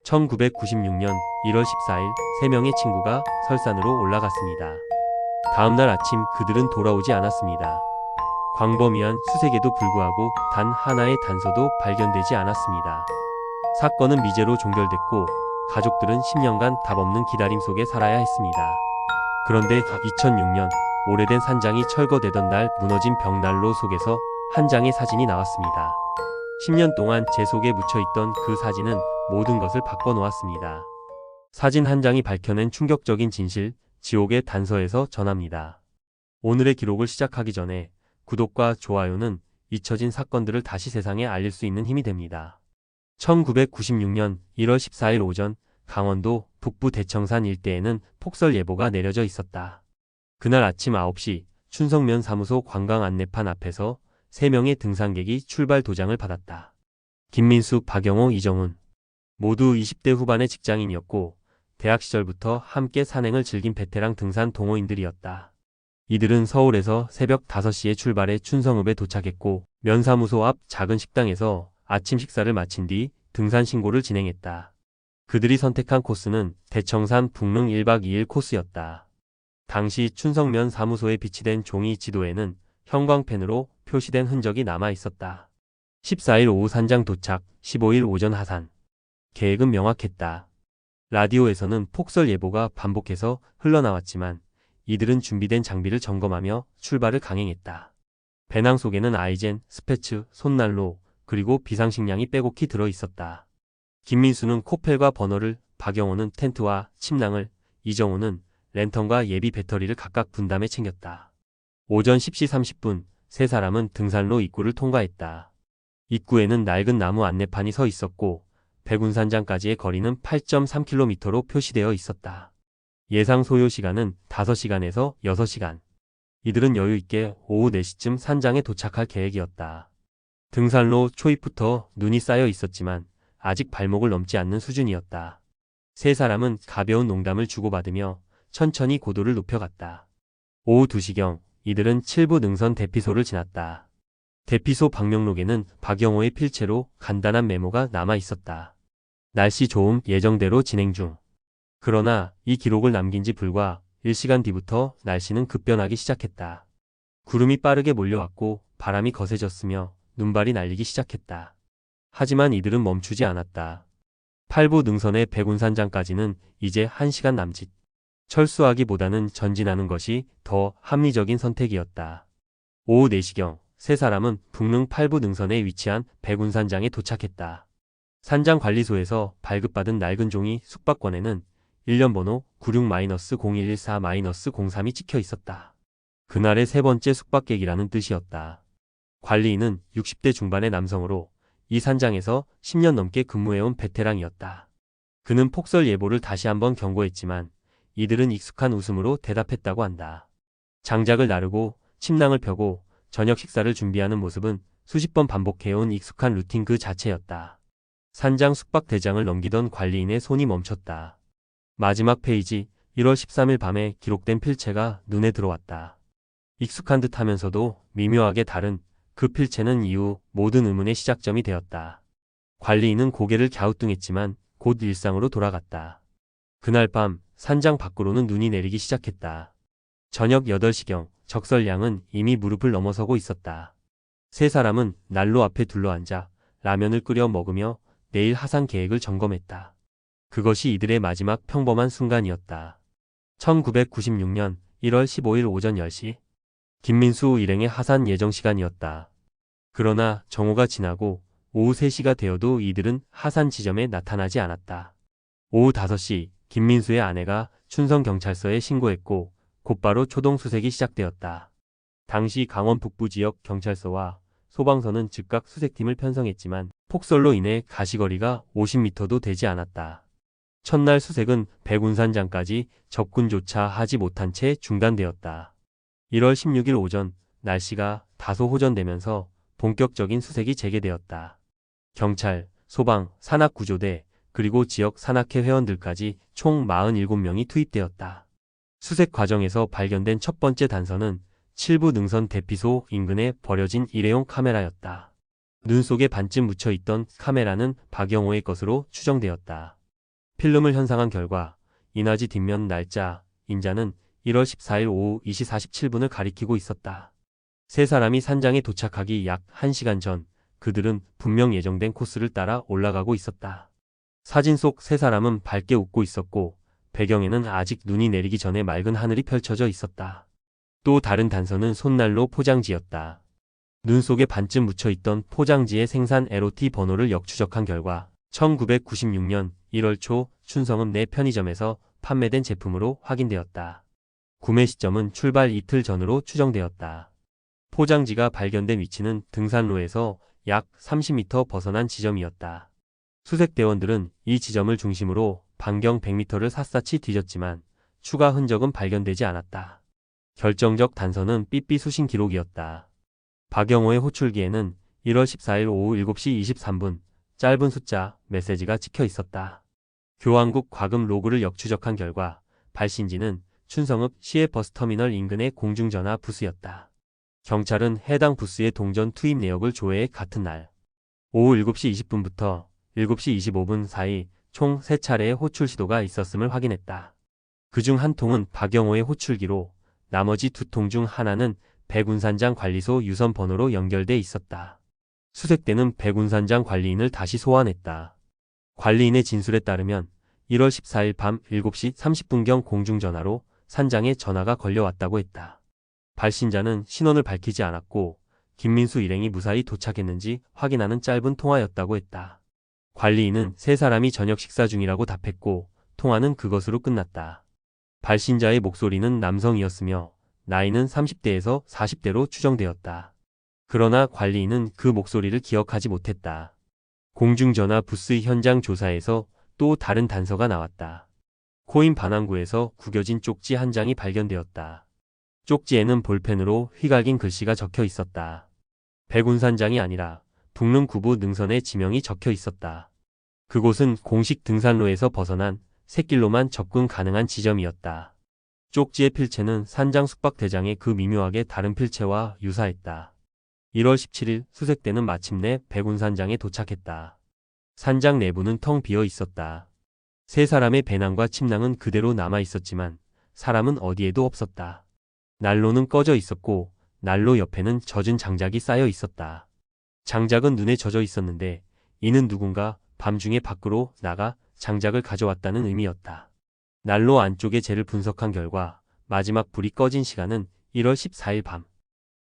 1996년 1월 14일 3명의 친구가 설산으로 올라갔습니다. 다음날 아침 그들은 돌아오지 않았습니다. 광범위한 수색에도 불구하고 단 하나의 단서도 발견되지 않았습니다. 사건은 미제로 종결됐고 가족들은 10년간 답없는 기다림 속에 살아야 했습니다. 그런데 2006년 오래된 산장이 철거되던 날 무너진 벽난로 속에서 한 장의 사진이 나왔습니다. 10년 동안 제 속에 묻혀있던 그 사진은 모든 것을 바꿔놓았습니다. 사진 한 장이 밝혀낸 충격적인 진실, 지옥의 단서에서 전합니다. 오늘의 기록을 시작하기 전에 구독과 좋아요는 잊혀진 사건들을 다시 세상에 알릴 수 있는 힘이 됩니다. 1996년 1월 14일 오전 강원도 북부 대청산 일대에는 폭설 예보가 내려져 있었다. 그날 아침 9시 춘성면 사무소 관광 안내판 앞에서 3명의 등산객이 출발 도장을 받았다. 김민수, 박영호, 이정훈. 모두 20대 후반의 직장인이었고 대학 시절부터 함께 산행을 즐긴 베테랑 등산 동호인들이었다. 이들은 서울에서 새벽 5시에 출발해 춘성읍에 도착했고 면사무소 앞 작은 식당에서 아침 식사를 마친 뒤 등산 신고를 진행했다. 그들이 선택한 코스는 대청산 북릉 1박 2일 코스였다. 당시 춘성면 사무소에 비치된 종이 지도에는 형광펜으로 표시된 흔적이 남아 있었다. 14일 오후 산장 도착, 15일 오전 하산. 계획은 명확했다. 라디오에서는 폭설 예보가 반복해서 흘러나왔지만 이들은 준비된 장비를 점검하며 출발을 강행했다. 배낭 속에는 아이젠, 스패츠, 손난로, 그리고 비상식량이 빼곡히 들어 있었다. 김민수는 코펠과 버너를, 박영호는 텐트와 침낭을, 이정우는 랜턴과 예비 배터리를 각각 분담해 챙겼다. 오전 10시 30분, 세 사람은 등산로 입구를 통과했다. 입구에는 낡은 나무 안내판이 서 있었고 백운산장까지의 거리는 8.3km로 표시되어 있었다. 예상 소요 시간은 5시간에서 6시간. 이들은 여유있게 오후 4시쯤 산장에 도착할 계획이었다. 등산로 초입부터 눈이 쌓여 있었지만 아직 발목을 넘지 않는 수준이었다. 세 사람은 가벼운 농담을 주고받으며 천천히 고도를 높여갔다. 오후 2시경 이들은 7부 능선 대피소를 지났다. 대피소 방명록에는 박영호의 필체로 간단한 메모가 남아 있었다. 날씨 좋음, 예정대로 진행 중. 그러나 이 기록을 남긴 지 불과 1시간 뒤부터 날씨는 급변하기 시작했다. 구름이 빠르게 몰려왔고 바람이 거세졌으며 눈발이 날리기 시작했다. 하지만 이들은 멈추지 않았다. 8부 능선의 백운산장까지는 이제 1시간 남짓. 철수하기보다는 전진하는 것이 더 합리적인 선택이었다. 오후 4시경 세 사람은 북릉 8부 능선에 위치한 백운산장에 도착했다. 산장관리소에서 발급받은 낡은 종이 숙박권에는 일련번호 96-0114-03이 찍혀 있었다. 그날의 세 번째 숙박객이라는 뜻이었다. 관리인은 60대 중반의 남성으로 이 산장에서 10년 넘게 근무해온 베테랑이었다. 그는 폭설 예보를 다시 한번 경고했지만 이들은 익숙한 웃음으로 대답했다고 한다. 장작을 나르고 침낭을 펴고 저녁 식사를 준비하는 모습은 수십 번 반복해온 익숙한 루틴 그 자체였다. 산장 숙박 대장을 넘기던 관리인의 손이 멈췄다. 마지막 페이지 1월 13일 밤에 기록된 필체가 눈에 들어왔다. 익숙한 듯 하면서도 미묘하게 다른 그 필체는 이후 모든 의문의 시작점이 되었다. 관리인은 고개를 갸우뚱했지만 곧 일상으로 돌아갔다. 그날 밤 산장 밖으로는 눈이 내리기 시작했다. 저녁 8시경 적설량은 이미 무릎을 넘어서고 있었다. 세 사람은 난로 앞에 둘러앉아 라면을 끓여 먹으며 내일 하산 계획을 점검했다. 그것이 이들의 마지막 평범한 순간이었다. 1996년 1월 15일 오전 10시. 김민수 일행의 하산 예정 시간이었다. 그러나 정오가 지나고 오후 3시가 되어도 이들은 하산 지점에 나타나지 않았다. 오후 5시 김민수의 아내가 춘성경찰서에 신고했고 곧바로 초동수색이 시작되었다. 당시 강원 북부 지역 경찰서와 소방서는 즉각 수색팀을 편성했지만 폭설로 인해 가시거리가 50m도 되지 않았다. 첫날 수색은 백운산장까지 접근조차 하지 못한 채 중단되었다. 1월 16일 오전 날씨가 다소 호전되면서 본격적인 수색이 재개되었다. 경찰, 소방, 산악구조대, 그리고 지역 산악회 회원들까지 총 47명이 투입되었다. 수색 과정에서 발견된 첫 번째 단서는 7부 능선 대피소 인근에 버려진 일회용 카메라였다. 눈 속에 반쯤 묻혀있던 카메라는 박영호의 것으로 추정되었다. 필름을 현상한 결과 인화지 뒷면 날짜, 인자는 1월 14일 오후 2시 47분을 가리키고 있었다. 세 사람이 산장에 도착하기 약 1시간 전, 그들은 분명 예정된 코스를 따라 올라가고 있었다. 사진 속 세 사람은 밝게 웃고 있었고 배경에는 아직 눈이 내리기 전에 맑은 하늘이 펼쳐져 있었다. 또 다른 단서는 손난로 포장지였다. 눈 속에 반쯤 묻혀있던 포장지의 생산 LOT 번호를 역추적한 결과 1996년 1월 초 춘성읍 내 편의점에서 판매된 제품으로 확인되었다. 구매 시점은 출발 이틀 전으로 추정되었다. 포장지가 발견된 위치는 등산로에서 약 30m 벗어난 지점이었다. 수색대원들은 이 지점을 중심으로 반경 100m를 샅샅이 뒤졌지만 추가 흔적은 발견되지 않았다. 결정적 단서는 삐삐 수신 기록이었다. 박영호의 호출기에는 1월 14일 오후 7시 23분 짧은 숫자 메시지가 찍혀 있었다. 교환국 과금 로그를 역추적한 결과 발신지는 춘성읍 시외 버스터미널 인근의 공중전화 부스였다. 경찰은 해당 부스의 동전 투입 내역을 조회해 같은 날 오후 7시 20분부터 7시 25분 사이 총 3차례의 호출 시도가 있었음을 확인했다. 그중 한 통은 박영호의 호출기로 나머지 2통 중 하나는 백운산장 관리소 유선 번호로 연결돼 있었다. 수색대는 백운산장 관리인을 다시 소환했다. 관리인의 진술에 따르면 1월 14일 밤 7시 30분경 공중전화로 산장에 전화가 걸려왔다고 했다. 발신자는 신원을 밝히지 않았고 김민수 일행이 무사히 도착했는지 확인하는 짧은 통화였다고 했다. 관리인은 세 사람이 저녁 식사 중이라고 답했고 통화는 그것으로 끝났다. 발신자의 목소리는 남성이었으며 나이는 30대에서 40대로 추정되었다. 그러나 관리인은 그 목소리를 기억하지 못했다. 공중전화 부스 현장 조사에서 또 다른 단서가 나왔다. 코인 반환구에서 구겨진 쪽지 한 장이 발견되었다. 쪽지에는 볼펜으로 휘갈긴 글씨가 적혀 있었다. 백운산장이 아니라 북릉 구부 능선의 지명이 적혀 있었다. 그곳은 공식 등산로에서 벗어난 샛길로만 접근 가능한 지점이었다. 쪽지의 필체는 산장 숙박대장의 그 미묘하게 다른 필체와 유사했다. 1월 17일 수색대는 마침내 백운산장에 도착했다. 산장 내부는 텅 비어 있었다. 세 사람의 배낭과 침낭은 그대로 남아 있었지만 사람은 어디에도 없었다. 난로는 꺼져 있었고 난로 옆에는 젖은 장작이 쌓여 있었다. 장작은 눈에 젖어 있었는데 이는 누군가 밤중에 밖으로 나가 장작을 가져왔다는 의미였다. 난로 안쪽의 재를 분석한 결과 마지막 불이 꺼진 시간은 1월 14일 밤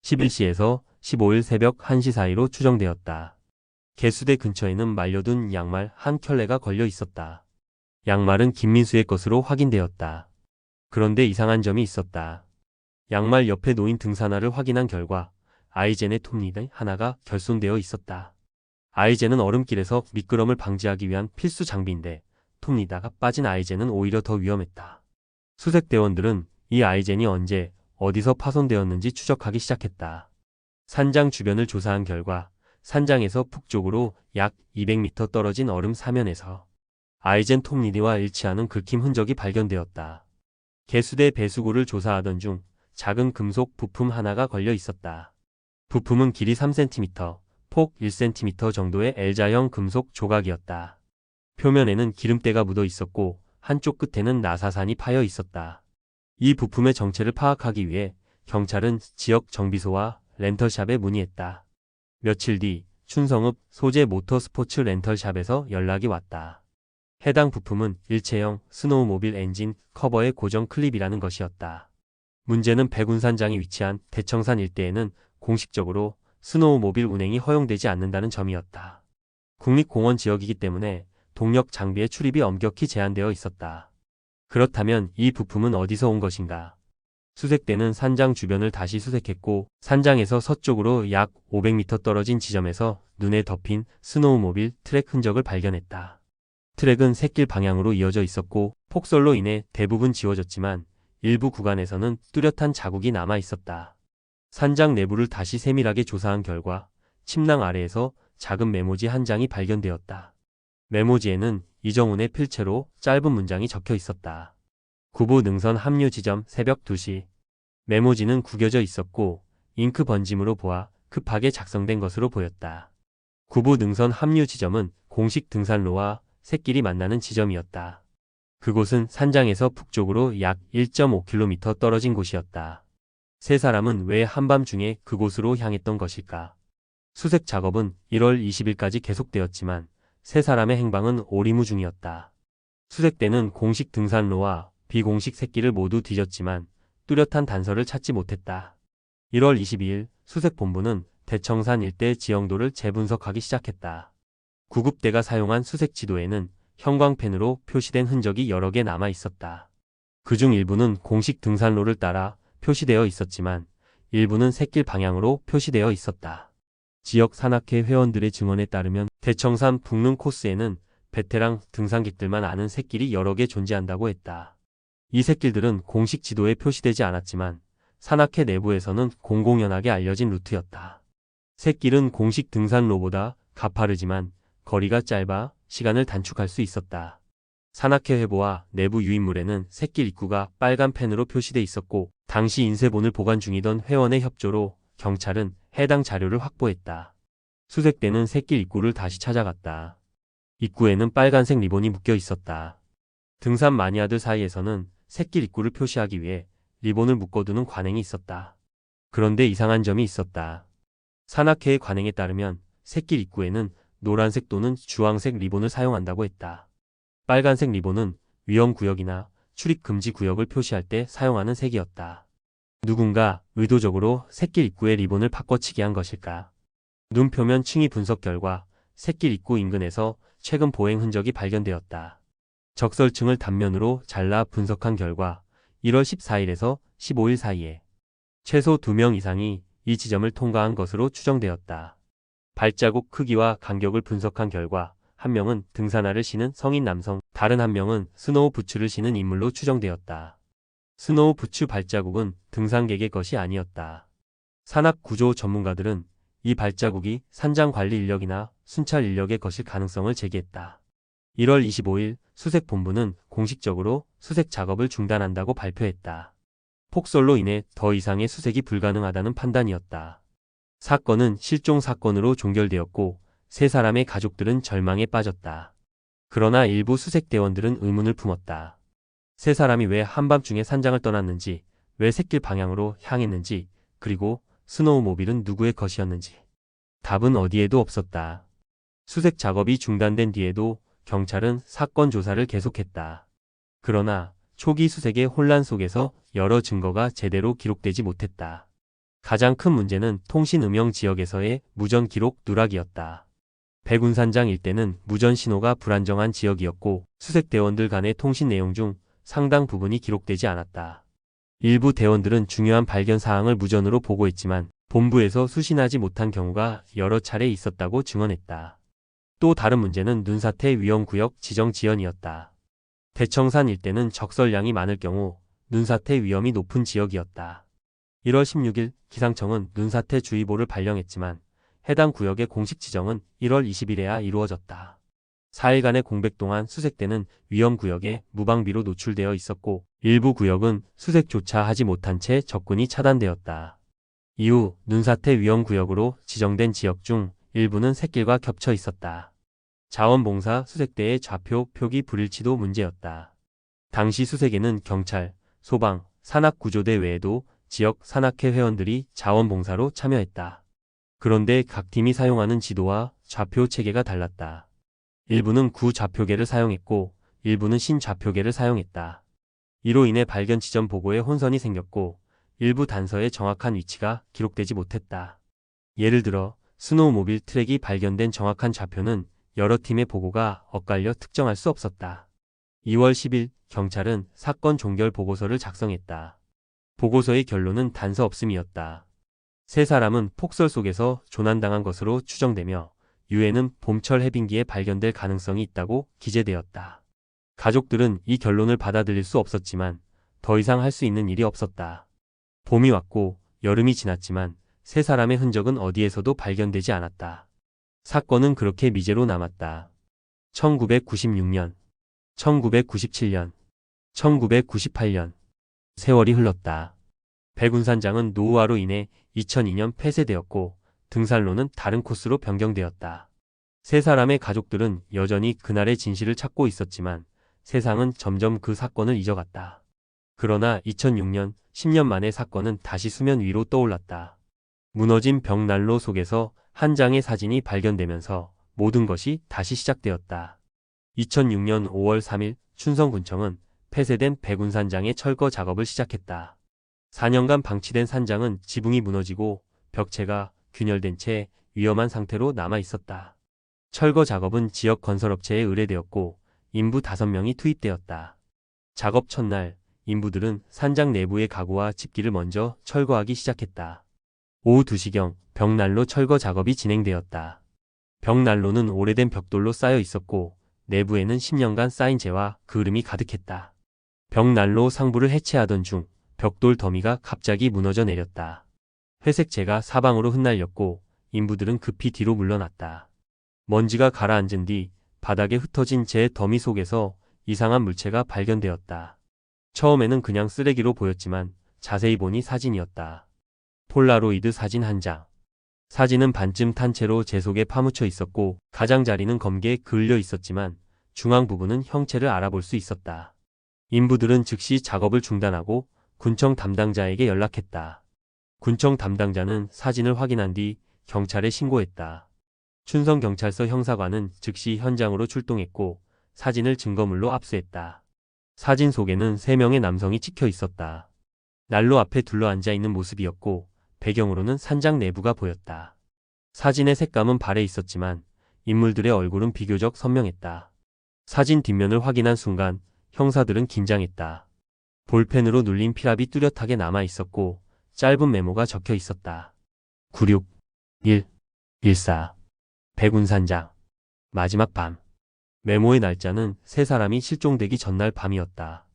11시에서 15일 새벽 1시 사이로 추정되었다. 개수대 근처에는 말려둔 양말 한 켤레가 걸려 있었다. 양말은 김민수의 것으로 확인되었다. 그런데 이상한 점이 있었다. 양말 옆에 놓인 등산화를 확인한 결과 아이젠의 톱니들 하나가 결손되어 있었다. 아이젠은 얼음길에서 미끄럼을 방지하기 위한 필수 장비인데 톱니다가 빠진 아이젠은 오히려 더 위험했다. 수색대원들은 이 아이젠이 언제 어디서 파손되었는지 추적하기 시작했다. 산장 주변을 조사한 결과 산장에서 북쪽으로 약 200m 떨어진 얼음 사면에서 아이젠 톱니디와 일치하는 긁힘 흔적이 발견되었다. 개수대 배수구를 조사하던 중 작은 금속 부품 하나가 걸려 있었다. 부품은 길이 3cm, 폭 1cm 정도의 L자형 금속 조각이었다. 표면에는 기름때가 묻어 있었고 한쪽 끝에는 나사산이 파여 있었다. 이 부품의 정체를 파악하기 위해 경찰은 지역 정비소와 렌털샵에 문의했다. 며칠 뒤 춘성읍 소재 모터스포츠 렌털샵에서 연락이 왔다. 해당 부품은 일체형 스노우모빌 엔진 커버의 고정 클립이라는 것이었다. 문제는 백운산장이 위치한 대청산 일대에는 공식적으로 스노우모빌 운행이 허용되지 않는다는 점이었다. 국립공원 지역이기 때문에 동력 장비의 출입이 엄격히 제한되어 있었다. 그렇다면 이 부품은 어디서 온 것인가? 수색대는 산장 주변을 다시 수색했고 산장에서 서쪽으로 약 500m 떨어진 지점에서 눈에 덮인 스노우모빌 트랙 흔적을 발견했다. 트랙은 샛길 방향으로 이어져 있었고 폭설로 인해 대부분 지워졌지만 일부 구간에서는 뚜렷한 자국이 남아 있었다. 산장 내부를 다시 세밀하게 조사한 결과 침낭 아래에서 작은 메모지 한 장이 발견되었다. 메모지에는 이정훈의 필체로 짧은 문장이 적혀 있었다. 구부 능선 합류 지점 새벽 2시. 메모지는 구겨져 있었고 잉크 번짐으로 보아 급하게 작성된 것으로 보였다. 구부 능선 합류 지점은 공식 등산로와 샛길이 만나는 지점이었다. 그곳은 산장에서 북쪽으로 약 1.5km 떨어진 곳이었다. 세 사람은 왜 한밤중에 그곳으로 향했던 것일까? 수색 작업은 1월 20일까지 계속되었지만 세 사람의 행방은 오리무중이었다. 수색대는 공식 등산로와 비공식 새길을 모두 뒤졌지만 뚜렷한 단서를 찾지 못했다. 1월 22일 수색본부는 대청산 일대 지형도를 재분석하기 시작했다. 구급대가 사용한 수색 지도에는 형광펜으로 표시된 흔적이 여러 개 남아 있었다. 그중 일부는 공식 등산로를 따라 표시되어 있었지만 일부는 샛길 방향으로 표시되어 있었다. 지역 산악회 회원들의 증언에 따르면 대청산 북릉 코스에는 베테랑 등산객들만 아는 샛길이 여러 개 존재한다고 했다. 이 샛길들은 공식 지도에 표시되지 않았지만 산악회 내부에서는 공공연하게 알려진 루트였다. 샛길은 공식 등산로보다 가파르지만 거리가 짧아 시간을 단축할 수 있었다. 산악회 회보와 내부 유인물에는 샛길 입구가 빨간 펜으로 표시돼 있었고 당시 인쇄본을 보관 중이던 회원의 협조로 경찰은 해당 자료를 확보했다. 수색대는 샛길 입구를 다시 찾아갔다. 입구에는 빨간색 리본이 묶여 있었다. 등산 마니아들 사이에서는 샛길 입구를 표시하기 위해 리본을 묶어두는 관행이 있었다. 그런데 이상한 점이 있었다. 산악회의 관행에 따르면 샛길 입구에는 노란색 또는 주황색 리본을 사용한다고 했다. 빨간색 리본은 위험구역이나 출입금지 구역을 표시할 때 사용하는 색이었다. 누군가 의도적으로 샛길 입구에 리본을 바꿔치기 한 것일까? 눈 표면 층위 분석 결과 샛길 입구 인근에서 최근 보행 흔적이 발견되었다. 적설층을 단면으로 잘라 분석한 결과 1월 14일에서 15일 사이에 최소 2명 이상이 이 지점을 통과한 것으로 추정되었다. 발자국 크기와 간격을 분석한 결과 한 명은 등산화를 신은 성인 남성, 다른 한 명은 스노우 부츠를 신은 인물로 추정되었다. 스노우 부츠 발자국은 등산객의 것이 아니었다. 산악 구조 전문가들은 이 발자국이 산장 관리 인력이나 순찰 인력의 것일 가능성을 제기했다. 1월 25일 수색본부는 공식적으로 수색 작업을 중단한다고 발표했다. 폭설로 인해 더 이상의 수색이 불가능하다는 판단이었다. 사건은 실종 사건으로 종결되었고 세 사람의 가족들은 절망에 빠졌다. 그러나 일부 수색대원들은 의문을 품었다. 세 사람이 왜 한밤중에 산장을 떠났는지, 왜 샛길 방향으로 향했는지, 그리고 스노우모빌은 누구의 것이었는지. 답은 어디에도 없었다. 수색 작업이 중단된 뒤에도 경찰은 사건 조사를 계속했다. 그러나 초기 수색의 혼란 속에서 여러 증거가 제대로 기록되지 못했다. 가장 큰 문제는 통신 음영 지역에서의 무전 기록 누락이었다. 백운산장 일대는 무전 신호가 불안정한 지역이었고 수색대원들 간의 통신 내용 중 상당 부분이 기록되지 않았다. 일부 대원들은 중요한 발견 사항을 무전으로 보고했지만 본부에서 수신하지 못한 경우가 여러 차례 있었다고 증언했다. 또 다른 문제는 눈사태 위험구역 지정 지연이었다. 대청산 일대는 적설량이 많을 경우 눈사태 위험이 높은 지역이었다. 1월 16일 기상청은 눈사태 주의보를 발령했지만 해당 구역의 공식 지정은 1월 20일에야 이루어졌다. 4일간의 공백 동안 수색대는 위험구역에 무방비로 노출되어 있었고 일부 구역은 수색조차 하지 못한 채 접근이 차단되었다. 이후 눈사태 위험구역으로 지정된 지역 중 일부는 샛길과 겹쳐 있었다. 자원봉사 수색대의 좌표 표기 불일치도 문제였다. 당시 수색에는 경찰, 소방, 산악구조대 외에도 지역 산악회 회원들이 자원봉사로 참여했다. 그런데 각 팀이 사용하는 지도와 좌표 체계가 달랐다. 일부는 구좌표계를 사용했고 일부는 신좌표계를 사용했다. 이로 인해 발견 지점 보고에 혼선이 생겼고 일부 단서의 정확한 위치가 기록되지 못했다. 예를 들어 스노우모빌 트랙이 발견된 정확한 좌표는 여러 팀의 보고가 엇갈려 특정할 수 없었다. 2월 10일 경찰은 사건 종결 보고서를 작성했다. 보고서의 결론은 단서 없음이었다. 세 사람은 폭설 속에서 조난당한 것으로 추정되며 유해는 봄철 해빙기에 발견될 가능성이 있다고 기재되었다. 가족들은 이 결론을 받아들일 수 없었지만 더 이상 할 수 있는 일이 없었다. 봄이 왔고 여름이 지났지만 세 사람의 흔적은 어디에서도 발견되지 않았다. 사건은 그렇게 미제로 남았다. 1996년, 1997년, 1998년. 세월이 흘렀다. 백운산장은 노후화로 인해 2002년 폐쇄되었고 등산로는 다른 코스로 변경되었다. 세 사람의 가족들은 여전히 그날의 진실을 찾고 있었지만 세상은 점점 그 사건을 잊어갔다. 그러나 2006년, 10년 만에 사건은 다시 수면 위로 떠올랐다. 무너진 벽난로 속에서 한 장의 사진이 발견되면서 모든 것이 다시 시작되었다. 2006년 5월 3일 춘성군청은 폐쇄된 백운산장의 철거 작업을 시작했다. 4년간 방치된 산장은 지붕이 무너지고 벽체가 균열된 채 위험한 상태로 남아 있었다. 철거 작업은 지역 건설업체에 의뢰되었고 인부 5명이 투입되었다. 작업 첫날, 인부들은 산장 내부의 가구와 집기를 먼저 철거하기 시작했다. 오후 2시경 벽난로 철거 작업이 진행되었다. 벽난로는 오래된 벽돌로 쌓여 있었고 내부에는 10년간 쌓인 재와 그을음이 가득했다. 벽난로 상부를 해체하던 중 벽돌 더미가 갑자기 무너져 내렸다. 회색 재가 사방으로 흩날렸고 인부들은 급히 뒤로 물러났다. 먼지가 가라앉은 뒤 바닥에 흩어진 재 더미 속에서 이상한 물체가 발견되었다. 처음에는 그냥 쓰레기로 보였지만 자세히 보니 사진이었다. 폴라로이드 사진 한 장. 사진은 반쯤 탄 채로 재 속에 파묻혀 있었고 가장자리는 검게 그을려 있었지만 중앙 부분은 형체를 알아볼 수 있었다. 인부들은 즉시 작업을 중단하고 군청 담당자에게 연락했다. 군청 담당자는 사진을 확인한 뒤 경찰에 신고했다. 춘성경찰서 형사관은 즉시 현장으로 출동했고 사진을 증거물로 압수했다. 사진 속에는 3명의 남성이 찍혀 있었다. 난로 앞에 둘러앉아 있는 모습이었고 배경으로는 산장 내부가 보였다. 사진의 색감은 발해 있었지만 인물들의 얼굴은 비교적 선명했다. 사진 뒷면을 확인한 순간 형사들은 긴장했다. 볼펜으로 눌린 필압이 뚜렷하게 남아 있었고 짧은 메모가 적혀 있었다. 96, 1, 14, 백운산장. 마지막 밤. 메모의 날짜는 3사람이 실종되기 전날 밤이었다.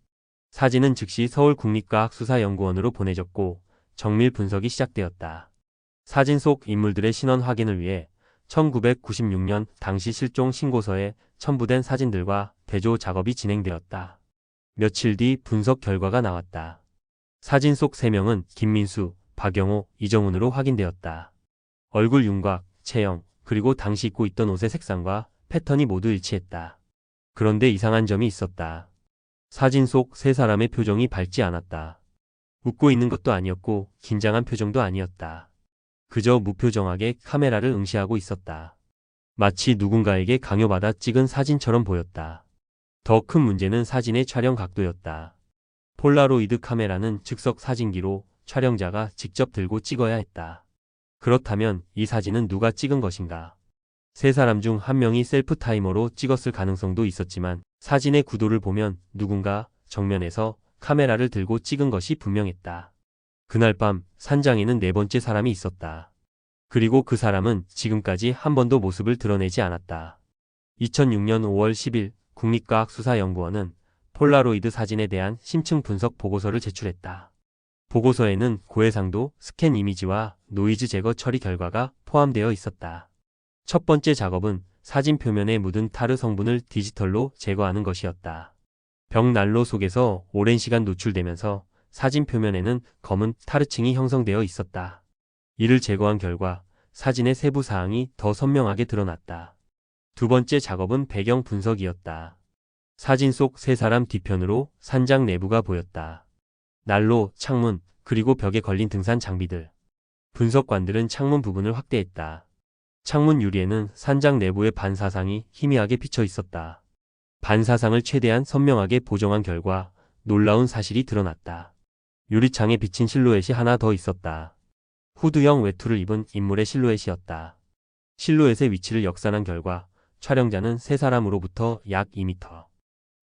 사진은 즉시 서울국립과학수사연구원으로 보내졌고 정밀 분석이 시작되었다. 사진 속 인물들의 신원 확인을 위해 1996년 당시 실종 신고서에 첨부된 사진들과 대조 작업이 진행되었다. 며칠 뒤 분석 결과가 나왔다. 사진 속 3명은 김민수, 박영호, 이정훈으로 확인되었다. 얼굴 윤곽, 체형, 그리고 당시 입고 있던 옷의 색상과 패턴이 모두 일치했다. 그런데 이상한 점이 있었다. 사진 속 3사람의 표정이 밝지 않았다. 웃고 있는 것도 아니었고 긴장한 표정도 아니었다. 그저 무표정하게 카메라를 응시하고 있었다. 마치 누군가에게 강요받아 찍은 사진처럼 보였다. 더 큰 문제는 사진의 촬영 각도였다. 폴라로이드 카메라는 즉석 사진기로 촬영자가 직접 들고 찍어야 했다. 그렇다면 이 사진은 누가 찍은 것인가? 3사람 중 1명이 셀프 타이머로 찍었을 가능성도 있었지만 사진의 구도를 보면 누군가 정면에서 카메라를 들고 찍은 것이 분명했다. 그날 밤 산장에는 4번째 사람이 있었다. 그리고 그 사람은 지금까지 한 번도 모습을 드러내지 않았다. 2006년 5월 10일 국립과학수사연구원은 폴라로이드 사진에 대한 심층 분석 보고서를 제출했다. 보고서에는 고해상도, 스캔 이미지와 노이즈 제거 처리 결과가 포함되어 있었다. 첫 번째 작업은 사진 표면에 묻은 타르 성분을 디지털로 제거하는 것이었다. 벽난로 속에서 오랜 시간 노출되면서 사진 표면에는 검은 타르층이 형성되어 있었다. 이를 제거한 결과 사진의 세부 사항이 더 선명하게 드러났다. 두 번째 작업은 배경 분석이었다. 사진 속 3사람 뒤편으로 산장 내부가 보였다. 난로, 창문, 그리고 벽에 걸린 등산 장비들. 분석관들은 창문 부분을 확대했다. 창문 유리에는 산장 내부의 반사상이 희미하게 비쳐 있었다. 반사상을 최대한 선명하게 보정한 결과 놀라운 사실이 드러났다. 유리창에 비친 실루엣이 하나 더 있었다. 후드형 외투를 입은 인물의 실루엣이었다. 실루엣의 위치를 역산한 결과 촬영자는 3사람으로부터 약 2m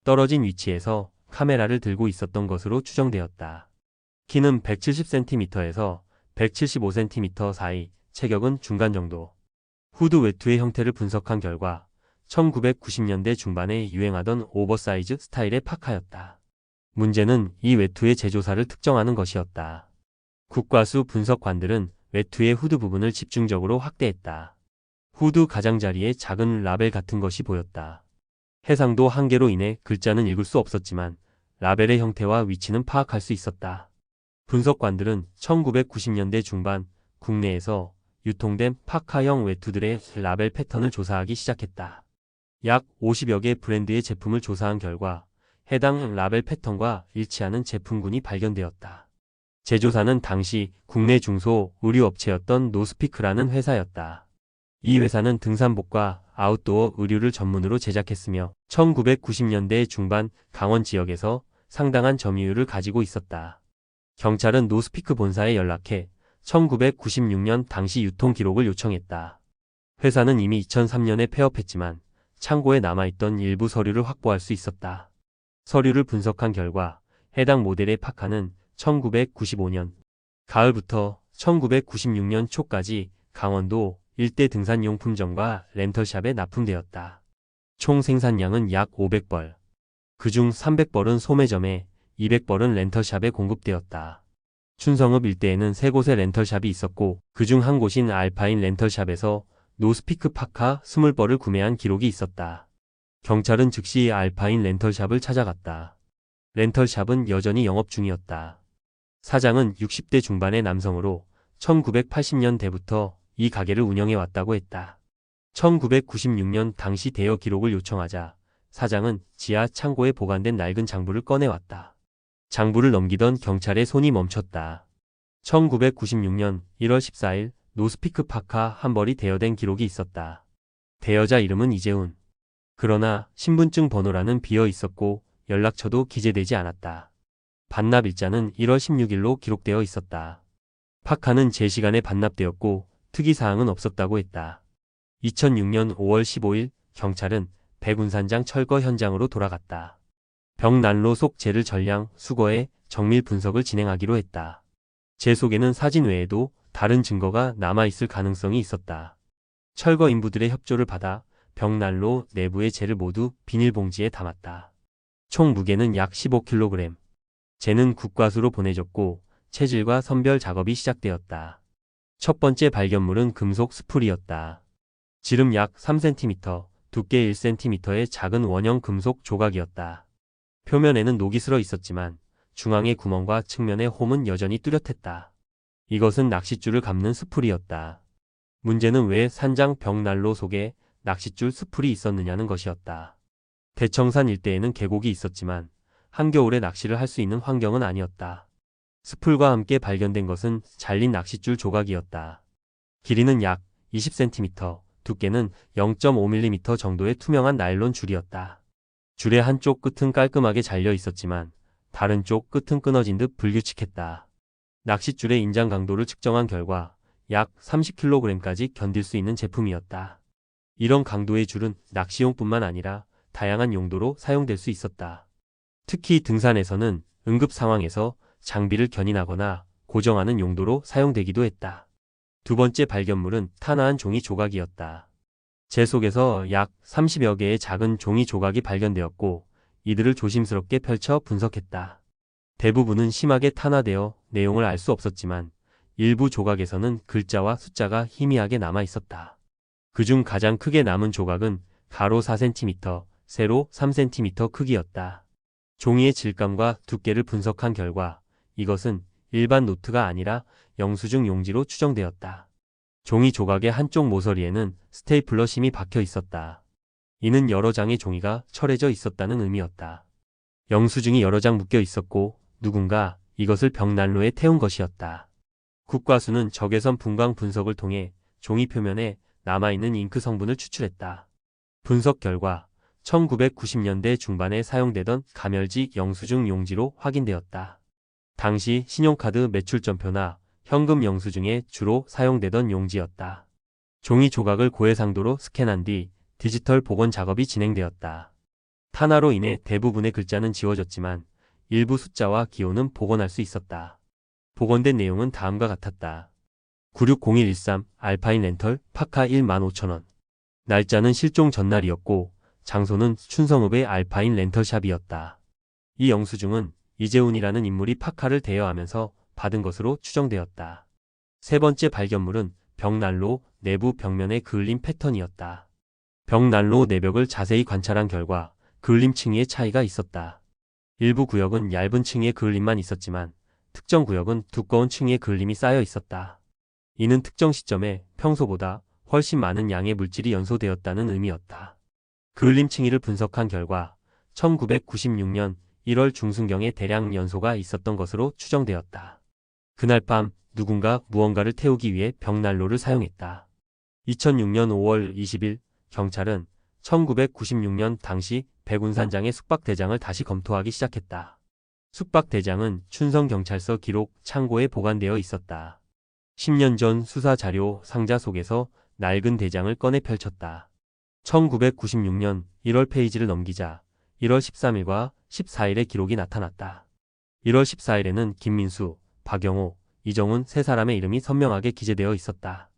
떨어진 위치에서 카메라를 들고 있었던 것으로 추정되었다. 키는 170cm에서 175cm 사이, 체격은 중간 정도. 후드 외투의 형태를 분석한 결과 1990년대 중반에 유행하던 오버사이즈 스타일의 파카였다. 문제는 이 외투의 제조사를 특정하는 것이었다. 국과수 분석관들은 외투의 후드 부분을 집중적으로 확대했다. 후드 가장자리에 작은 라벨 같은 것이 보였다. 해상도 한계로 인해 글자는 읽을 수 없었지만 라벨의 형태와 위치는 파악할 수 있었다. 분석관들은 1990년대 중반 국내에서 유통된 파카형 외투들의 라벨 패턴을 조사하기 시작했다. 약 50여 개 브랜드의 제품을 조사한 결과 해당 라벨 패턴과 일치하는 제품군이 발견되었다. 제조사는 당시 국내 중소 의류업체였던 노스피크라는 회사였다. 이 회사는 등산복과 아웃도어 의류를 전문으로 제작했으며 1990년대 중반 강원 지역에서 상당한 점유율을 가지고 있었다. 경찰은 노스피크 본사에 연락해 1996년 당시 유통 기록을 요청했다. 회사는 이미 2003년에 폐업했지만 창고에 남아있던 일부 서류를 확보할 수 있었다. 서류를 분석한 결과 해당 모델의 파카는 1995년 가을부터 1996년 초까지 강원도 일대 등산용품점과 렌털샵에 납품되었다. 총 생산량은 약 500벌. 그중 300벌은 소매점에 200벌은 렌털샵에 공급되었다. 춘성읍 일대에는 3곳의 렌털샵이 있었고 그중 한 곳인 알파인 렌털샵에서 노스피크 파카 20벌을 구매한 기록이 있었다. 경찰은 즉시 알파인 렌털샵을 찾아갔다. 렌털샵은 여전히 영업 중이었다. 사장은 60대 중반의 남성으로 1980년대부터 이 가게를 운영해왔다고 했다. 1996년 당시 대여 기록을 요청하자 사장은 지하 창고에 보관된 낡은 장부를 꺼내왔다. 장부를 넘기던 경찰의 손이 멈췄다. 1996년 1월 14일 노스피크 파카 한 벌이 대여된 기록이 있었다. 대여자 이름은 이재훈. 그러나 신분증 번호란은 비어 있었고 연락처도 기재되지 않았다. 반납 일자는 1월 16일로 기록되어 있었다. 파카는 제 시간에 반납되었고 특이사항은 없었다고 했다. 2006년 5월 15일 경찰은 백운산장 철거 현장으로 돌아갔다. 벽난로 속 재를 전량 수거해 정밀 분석을 진행하기로 했다. 재 속에는 사진 외에도 다른 증거가 남아있을 가능성이 있었다. 철거 인부들의 협조를 받아 벽난로 내부의 재를 모두 비닐봉지에 담았다. 총 무게는 약 15kg. 재는 국과수로 보내졌고 체질과 선별 작업이 시작되었다. 첫 번째 발견물은 금속 스풀이었다. 지름 약 3cm, 두께 1cm의 작은 원형 금속 조각이었다. 표면에는 녹이 슬어 있었지만 중앙의 구멍과 측면의 홈은 여전히 뚜렷했다. 이것은 낚싯줄을 감는 스풀이었다. 문제는 왜 산장 벽난로 속에 낚싯줄 스풀이 있었느냐는 것이었다. 대청산 일대에는 계곡이 있었지만 한겨울에 낚시를 할 수 있는 환경은 아니었다. 스풀과 함께 발견된 것은 잘린 낚싯줄 조각이었다. 길이는 약 20cm, 두께는 0.5mm 정도의 투명한 나일론 줄이었다. 줄의 한쪽 끝은 깔끔하게 잘려 있었지만 다른 쪽 끝은 끊어진 듯 불규칙했다. 낚싯줄의 인장 강도를 측정한 결과 약 30kg까지 견딜 수 있는 제품이었다. 이런 강도의 줄은 낚시용뿐만 아니라 다양한 용도로 사용될 수 있었다. 특히 등산에서는 응급 상황에서 장비를 견인하거나 고정하는 용도로 사용되기도 했다. 두 번째 발견물은 탄화한 종이 조각이었다. 재 속에서 약 30여 개의 작은 종이 조각이 발견되었고 이들을 조심스럽게 펼쳐 분석했다. 대부분은 심하게 탄화되어 내용을 알 수 없었지만 일부 조각에서는 글자와 숫자가 희미하게 남아 있었다. 그중 가장 크게 남은 조각은 가로 4cm, 세로 3cm 크기였다. 종이의 질감과 두께를 분석한 결과 이것은 일반 노트가 아니라 영수증 용지로 추정되었다. 종이 조각의 한쪽 모서리에는 스테이플러 심이 박혀 있었다. 이는 여러 장의 종이가 철해져 있었다는 의미였다. 영수증이 여러 장 묶여 있었고 누군가 이것을 벽난로에 태운 것이었다. 국과수는 적외선 분광 분석을 통해 종이 표면에 남아있는 잉크 성분을 추출했다. 분석 결과 1990년대 중반에 사용되던 가멸직 영수증 용지로 확인되었다. 당시 신용카드 매출점표나 현금 영수증에 주로 사용되던 용지였다. 종이 조각을 고해상도로 스캔한 뒤 디지털 복원 작업이 진행되었다. 탄화로 인해 대부분의 글자는 지워졌지만 일부 숫자와 기호는 복원할 수 있었다. 복원된 내용은 다음과 같았다. 960113 알파인 렌털 파카 15,000원. 날짜는 실종 전날이었고 장소는 춘성읍의 알파인 렌털샵이었다. 이 영수증은 이재훈이라는 인물이 파카를 대여하면서 받은 것으로 추정되었다. 세 번째 발견물은 벽난로 내부 벽면의 그을림 패턴이었다. 벽난로 내벽을 자세히 관찰한 결과 그을림 층위의 차이가 있었다. 일부 구역은 얇은 층위의 그을림만 있었지만 특정 구역은 두꺼운 층위의 그을림이 쌓여 있었다. 이는 특정 시점에 평소보다 훨씬 많은 양의 물질이 연소되었다는 의미였다. 그을림 층위를 분석한 결과 1996년 1월 중순경에 대량 연소가 있었던 것으로 추정되었다. 그날 밤 누군가 무언가를 태우기 위해 벽난로를 사용했다. 2006년 5월 20일 경찰은 1996년 당시 백운산장의 숙박대장을 다시 검토하기 시작했다. 숙박대장은 춘성경찰서 기록 창고에 보관되어 있었다. 10년 전 수사 자료 상자 속에서 낡은 대장을 꺼내 펼쳤다. 1996년 1월 페이지를 넘기자 1월 13일과 14일의 기록이 나타났다. 1월 14일에는 김민수, 박영호, 이정훈 세 사람의 이름이 선명하게 기재되어 있었다.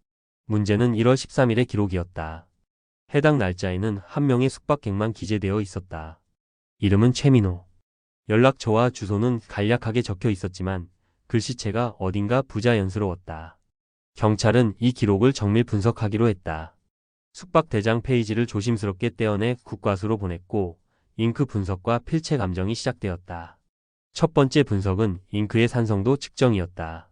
문제는 1월 13일의 기록이었다. 해당 날짜에는 한 명의 숙박객만 기재되어 있었다. 이름은 최민호. 연락처와 주소는 간략하게 적혀 있었지만 글씨체가 어딘가 부자연스러웠다. 경찰은 이 기록을 정밀 분석하기로 했다. 숙박대장 페이지를 조심스럽게 떼어내 국과수로 보냈고 잉크 분석과 필체 감정이 시작되었다. 첫 번째 분석은 잉크의 산성도 측정이었다.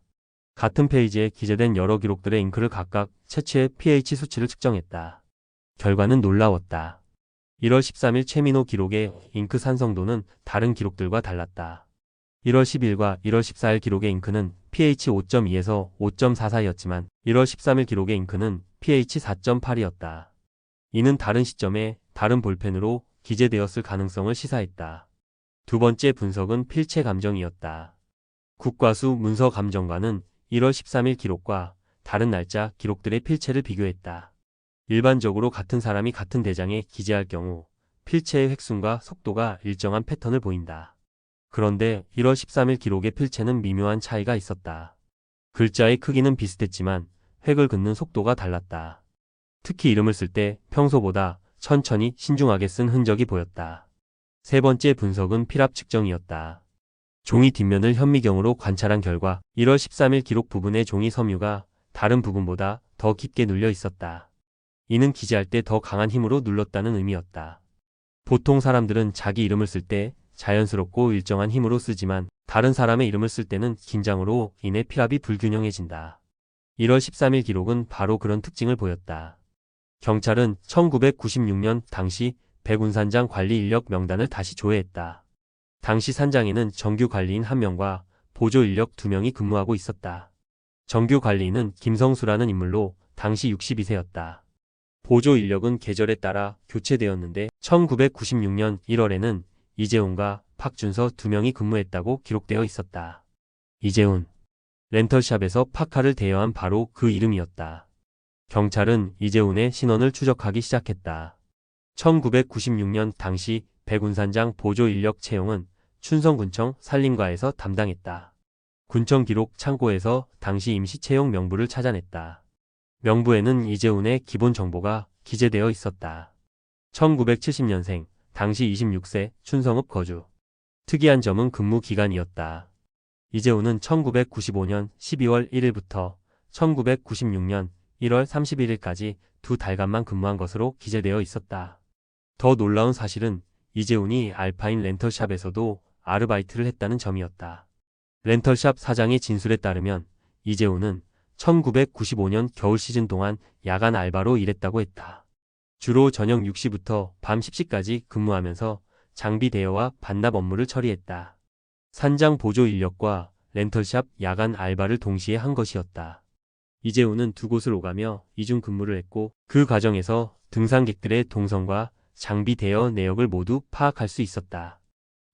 같은 페이지에 기재된 여러 기록들의 잉크를 각각 채취해 pH 수치를 측정했다. 결과는 놀라웠다. 1월 13일 최민호 기록의 잉크 산성도는 다른 기록들과 달랐다. 1월 10일과 1월 14일 기록의 잉크는 pH 5.2에서 5.44였지만 1월 13일 기록의 잉크는 pH 4.8이었다. 이는 다른 시점에 다른 볼펜으로 기재되었을 가능성을 시사했다. 두 번째 분석은 필체 감정이었다. 국과수 문서 감정관은 1월 13일 기록과 다른 날짜 기록들의 필체를 비교했다. 일반적으로 같은 사람이 같은 대장에 기재할 경우 필체의 획순과 속도가 일정한 패턴을 보인다. 그런데 1월 13일 기록의 필체는 미묘한 차이가 있었다. 글자의 크기는 비슷했지만 획을 긋는 속도가 달랐다. 특히 이름을 쓸 때 평소보다 천천히 신중하게 쓴 흔적이 보였다. 세 번째 분석은 필압 측정이었다. 종이 뒷면을 현미경으로 관찰한 결과 1월 13일 기록 부분의 종이 섬유가 다른 부분보다 더 깊게 눌려 있었다. 이는 기재할 때 더 강한 힘으로 눌렀다는 의미였다. 보통 사람들은 자기 이름을 쓸 때 자연스럽고 일정한 힘으로 쓰지만 다른 사람의 이름을 쓸 때는 긴장으로 인해 필압이 불균형해진다. 1월 13일 기록은 바로 그런 특징을 보였다. 경찰은 1996년 당시 백운산장 관리 인력 명단을 다시 조회했다. 당시 산장에는 정규 관리인 1명과 보조 인력 2명이 근무하고 있었다. 정규 관리인은 김성수라는 인물로 당시 62세였다. 보조 인력은 계절에 따라 교체되었는데 1996년 1월에는 이재훈과 박준서 2명이 근무했다고 기록되어 있었다. 이재훈. 렌털샵에서 파카를 대여한 바로 그 이름이었다. 경찰은 이재훈의 신원을 추적하기 시작했다. 1996년 당시 백운산장 보조 인력 채용은 춘성군청 산림과에서 담당했다. 군청 기록 창고에서 당시 임시 채용 명부를 찾아냈다. 명부에는 이재훈의 기본 정보가 기재되어 있었다. 1970년생, 당시 26세, 춘성읍 거주. 특이한 점은 근무 기간이었다. 이재훈은 1995년 12월 1일부터 1996년 1월 31일까지 2달간만 근무한 것으로 기재되어 있었다. 더 놀라운 사실은 이재훈이 알파인 렌털샵에서도 아르바이트를 했다는 점이었다. 렌털샵 사장의 진술에 따르면 이재훈은 1995년 겨울 시즌 동안 야간 알바로 일했다고 했다. 주로 저녁 6시부터 밤 10시까지 근무하면서 장비 대여와 반납 업무를 처리했다. 산장 보조 인력과 렌털샵 야간 알바를 동시에 한 것이었다. 이재훈은 두 곳을 오가며 이중 근무를 했고 그 과정에서 등산객들의 동선과 장비 대여 내역을 모두 파악할 수 있었다.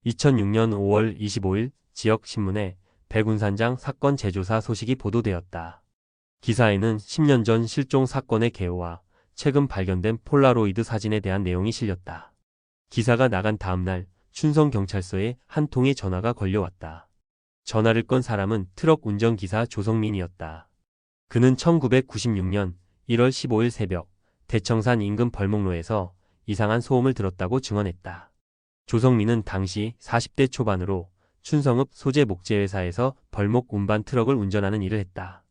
2006년 5월 25일 지역신문에 백운산장 사건 재조사 소식이 보도되었다. 기사에는 10년 전 실종 사건의 개요와 최근 발견된 폴라로이드 사진에 대한 내용이 실렸다. 기사가 나간 다음날 춘성경찰서에 한 통의 전화가 걸려왔다. 전화를 건 사람은 트럭 운전기사 조성민이었다. 그는 1996년 1월 15일 새벽 대청산 인근 벌목로에서 이상한 소음을 들었다고 증언했다. 조성민은 당시 40대 초반으로 춘성읍 소재 목재회사에서 벌목 운반 트럭을 운전하는 일을 했다.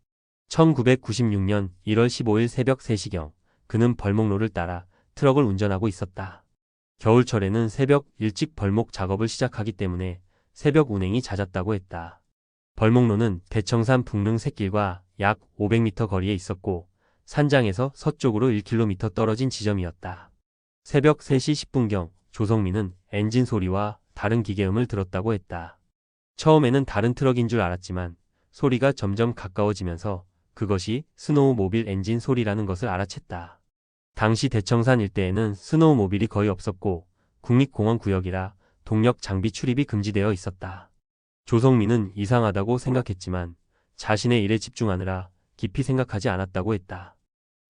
1996년 1월 15일 새벽 3시경 그는 벌목로를 따라 트럭을 운전하고 있었다. 겨울철에는 새벽 일찍 벌목 작업을 시작하기 때문에 새벽 운행이 잦았다고 했다. 벌목로는 대청산 북릉 샛길과 약 500m 거리에 있었고 산장에서 서쪽으로 1km 떨어진 지점이었다. 새벽 3시 10분경 조성민은 엔진 소리와 다른 기계음을 들었다고 했다. 처음에는 다른 트럭인 줄 알았지만 소리가 점점 가까워지면서 그것이 스노우모빌 엔진 소리라는 것을 알아챘다. 당시 대청산 일대에는 스노우모빌이 거의 없었고 국립공원 구역이라 동력 장비 출입이 금지되어 있었다. 조성민은 이상하다고 생각했지만 자신의 일에 집중하느라 깊이 생각하지 않았다고 했다.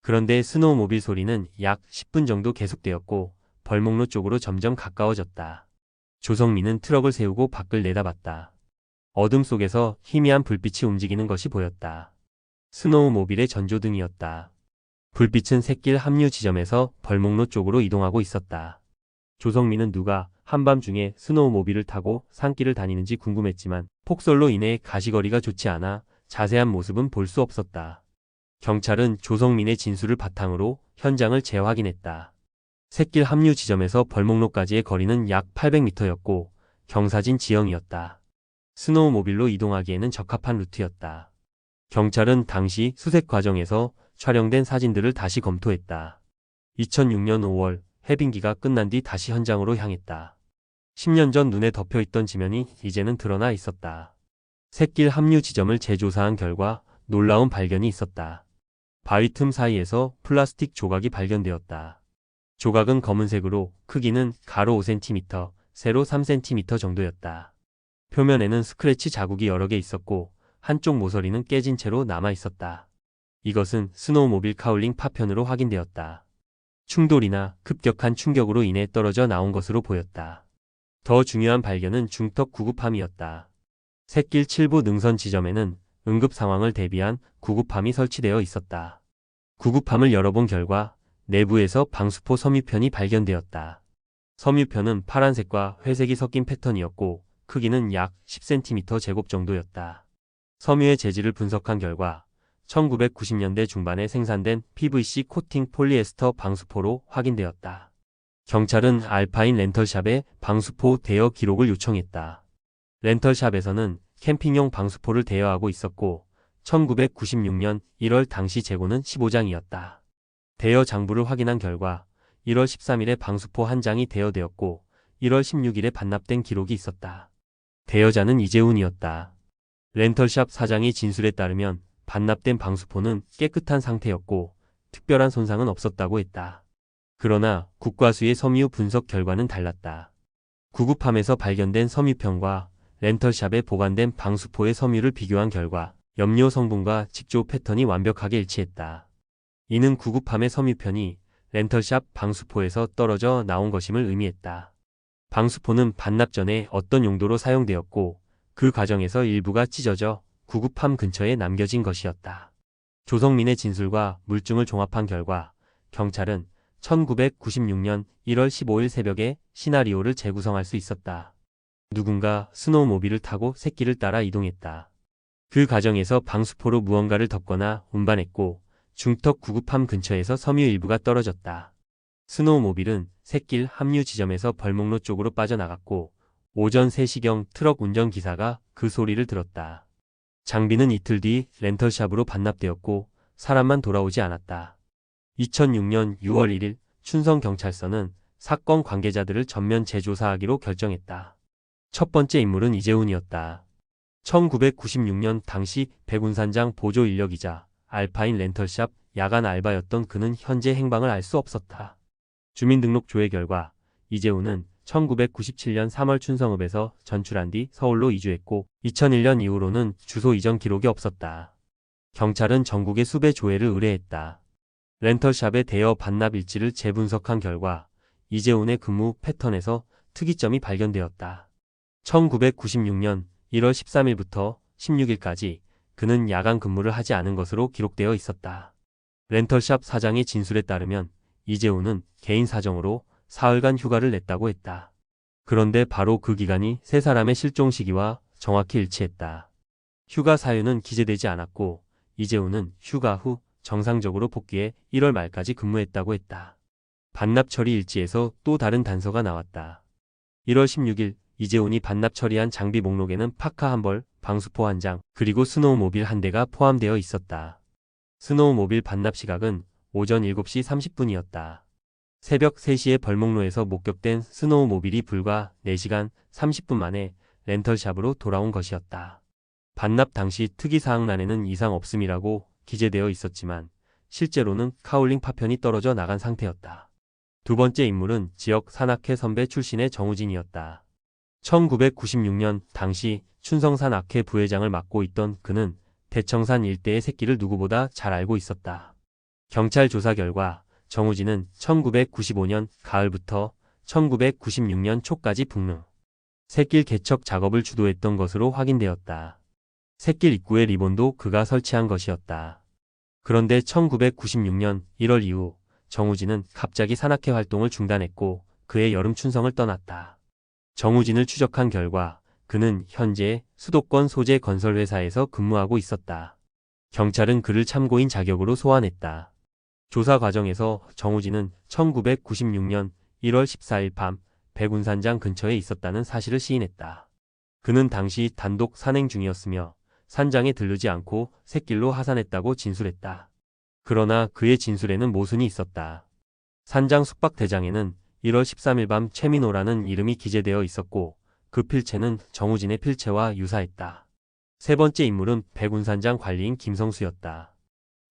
그런데 스노우모빌 소리는 약 10분 정도 계속되었고 벌목로 쪽으로 점점 가까워졌다. 조성민은 트럭을 세우고 밖을 내다봤다. 어둠 속에서 희미한 불빛이 움직이는 것이 보였다. 스노우모빌의 전조등이었다. 불빛은 샛길 합류 지점에서 벌목로 쪽으로 이동하고 있었다. 조성민은 누가 한밤중에 스노우모빌을 타고 산길을 다니는지 궁금했지만 폭설로 인해 가시거리가 좋지 않아 자세한 모습은 볼 수 없었다. 경찰은 조성민의 진술을 바탕으로 현장을 재확인했다. 샛길 합류 지점에서 벌목로까지의 거리는 약 800m였고 경사진 지형이었다. 스노우모빌로 이동하기에는 적합한 루트였다. 경찰은 당시 수색 과정에서 촬영된 사진들을 다시 검토했다. 2006년 5월 해빙기가 끝난 뒤 다시 현장으로 향했다. 10년 전 눈에 덮여있던 지면이 이제는 드러나 있었다. 샛길 합류 지점을 재조사한 결과 놀라운 발견이 있었다. 바위 틈 사이에서 플라스틱 조각이 발견되었다. 조각은 검은색으로 크기는 가로 5cm, 세로 3cm 정도였다. 표면에는 스크래치 자국이 여러 개 있었고 한쪽 모서리는 깨진 채로 남아 있었다. 이것은 스노우모빌 카울링 파편으로 확인되었다. 충돌이나 급격한 충격으로 인해 떨어져 나온 것으로 보였다. 더 중요한 발견은 중턱 구급함이었다. 샛길 7부 능선 지점에는 응급 상황을 대비한 구급함이 설치되어 있었다. 구급함을 열어본 결과 내부에서 방수포 섬유편이 발견되었다. 섬유편은 파란색과 회색이 섞인 패턴이었고 크기는 약 10cm 제곱 정도였다. 섬유의 재질을 분석한 결과 1990년대 중반에 생산된 PVC 코팅 폴리에스터 방수포로 확인되었다. 경찰은 알파인 렌털샵에 방수포 대여 기록을 요청했다. 렌털샵에서는 캠핑용 방수포를 대여하고 있었고 1996년 1월 당시 재고는 15장이었다. 대여 장부를 확인한 결과 1월 13일에 방수포 한 장이 대여되었고 1월 16일에 반납된 기록이 있었다. 대여자는 이재훈이었다. 렌털샵 사장의 진술에 따르면 반납된 방수포는 깨끗한 상태였고 특별한 손상은 없었다고 했다. 그러나 국과수의 섬유 분석 결과는 달랐다. 구급함에서 발견된 섬유편과 렌털샵에 보관된 방수포의 섬유를 비교한 결과 염료 성분과 직조 패턴이 완벽하게 일치했다. 이는 구급함의 섬유편이 렌털샵 방수포에서 떨어져 나온 것임을 의미했다. 방수포는 반납 전에 어떤 용도로 사용되었고 그 과정에서 일부가 찢어져 구급함 근처에 남겨진 것이었다. 조성민의 진술과 물증을 종합한 결과 경찰은 1996년 1월 15일 새벽에 시나리오를 재구성할 수 있었다. 누군가 스노우모빌을 타고 샛길을 따라 이동했다. 그 과정에서 방수포로 무언가를 덮거나 운반했고 중턱 구급함 근처에서 섬유 일부가 떨어졌다. 스노우모빌은 샛길 합류 지점에서 벌목로 쪽으로 빠져나갔고 오전 3시경 트럭 운전기사가 그 소리를 들었다. 장비는 이틀 뒤 렌털샵으로 반납되었고 사람만 돌아오지 않았다. 2006년 6월 1일 춘성경찰서는 사건 관계자들을 전면 재조사하기로 결정했다. 첫 번째 인물은 이재훈이었다. 1996년 당시 백운산장 보조 인력이자 알파인 렌털샵 야간 알바였던 그는 현재 행방을 알 수 없었다. 주민등록 조회 결과 이재훈은 1997년 3월 춘성읍에서 전출한 뒤 서울로 이주했고 2001년 이후로는 주소 이전 기록이 없었다. 경찰은 전국의 수배 조회를 의뢰했다. 렌털샵의 대여 반납 일지를 재분석한 결과 이재훈의 근무 패턴에서 특이점이 발견되었다. 1996년 1월 13일부터 16일까지 그는 야간 근무를 하지 않은 것으로 기록되어 있었다. 렌털샵 사장의 진술에 따르면 이재훈은 개인 사정으로 사흘간 휴가를 냈다고 했다. 그런데 바로 그 기간이 세 사람의 실종 시기와 정확히 일치했다. 휴가 사유는 기재되지 않았고 이재훈은 휴가 후 정상적으로 복귀해 1월 말까지 근무했다고 했다. 반납 처리 일지에서 또 다른 단서가 나왔다. 1월 16일 이재훈이 반납 처리한 장비 목록에는 파카 한 벌, 방수포 한 장, 그리고 스노우모빌 한 대가 포함되어 있었다. 스노우모빌 반납 시각은 오전 7시 30분이었다. 새벽 3시에 벌목로에서 목격된 스노우모빌이 불과 4시간 30분 만에 렌털샵으로 돌아온 것이었다. 반납 당시 특이사항란에는 이상 없음이라고 기재되어 있었지만 실제로는 카울링 파편이 떨어져 나간 상태였다. 두 번째 인물은 지역 산악회 선배 출신의 정우진이었다. 1996년 당시 춘성산 악회 부회장을 맡고 있던 그는 대청산 일대의 새끼를 누구보다 잘 알고 있었다. 경찰 조사 결과 정우진은 1995년 가을부터 1996년 초까지 북릉 샛길 개척 작업을 주도했던 것으로 확인되었다. 샛길 입구의 리본도 그가 설치한 것이었다. 그런데 1996년 1월 이후 정우진은 갑자기 산악회 활동을 중단했고 그의 여름 춘성을 떠났다. 정우진을 추적한 결과 그는 현재 수도권 소재 건설회사에서 근무하고 있었다. 경찰은 그를 참고인 자격으로 소환했다. 조사 과정에서 정우진은 1996년 1월 14일 밤 백운산장 근처에 있었다는 사실을 시인했다. 그는 당시 단독 산행 중이었으며 산장에 들르지 않고 샛길로 하산했다고 진술했다. 그러나 그의 진술에는 모순이 있었다. 산장 숙박대장에는 1월 13일 밤 최민호라는 이름이 기재되어 있었고 그 필체는 정우진의 필체와 유사했다. 세 번째 인물은 백운산장 관리인 김성수였다.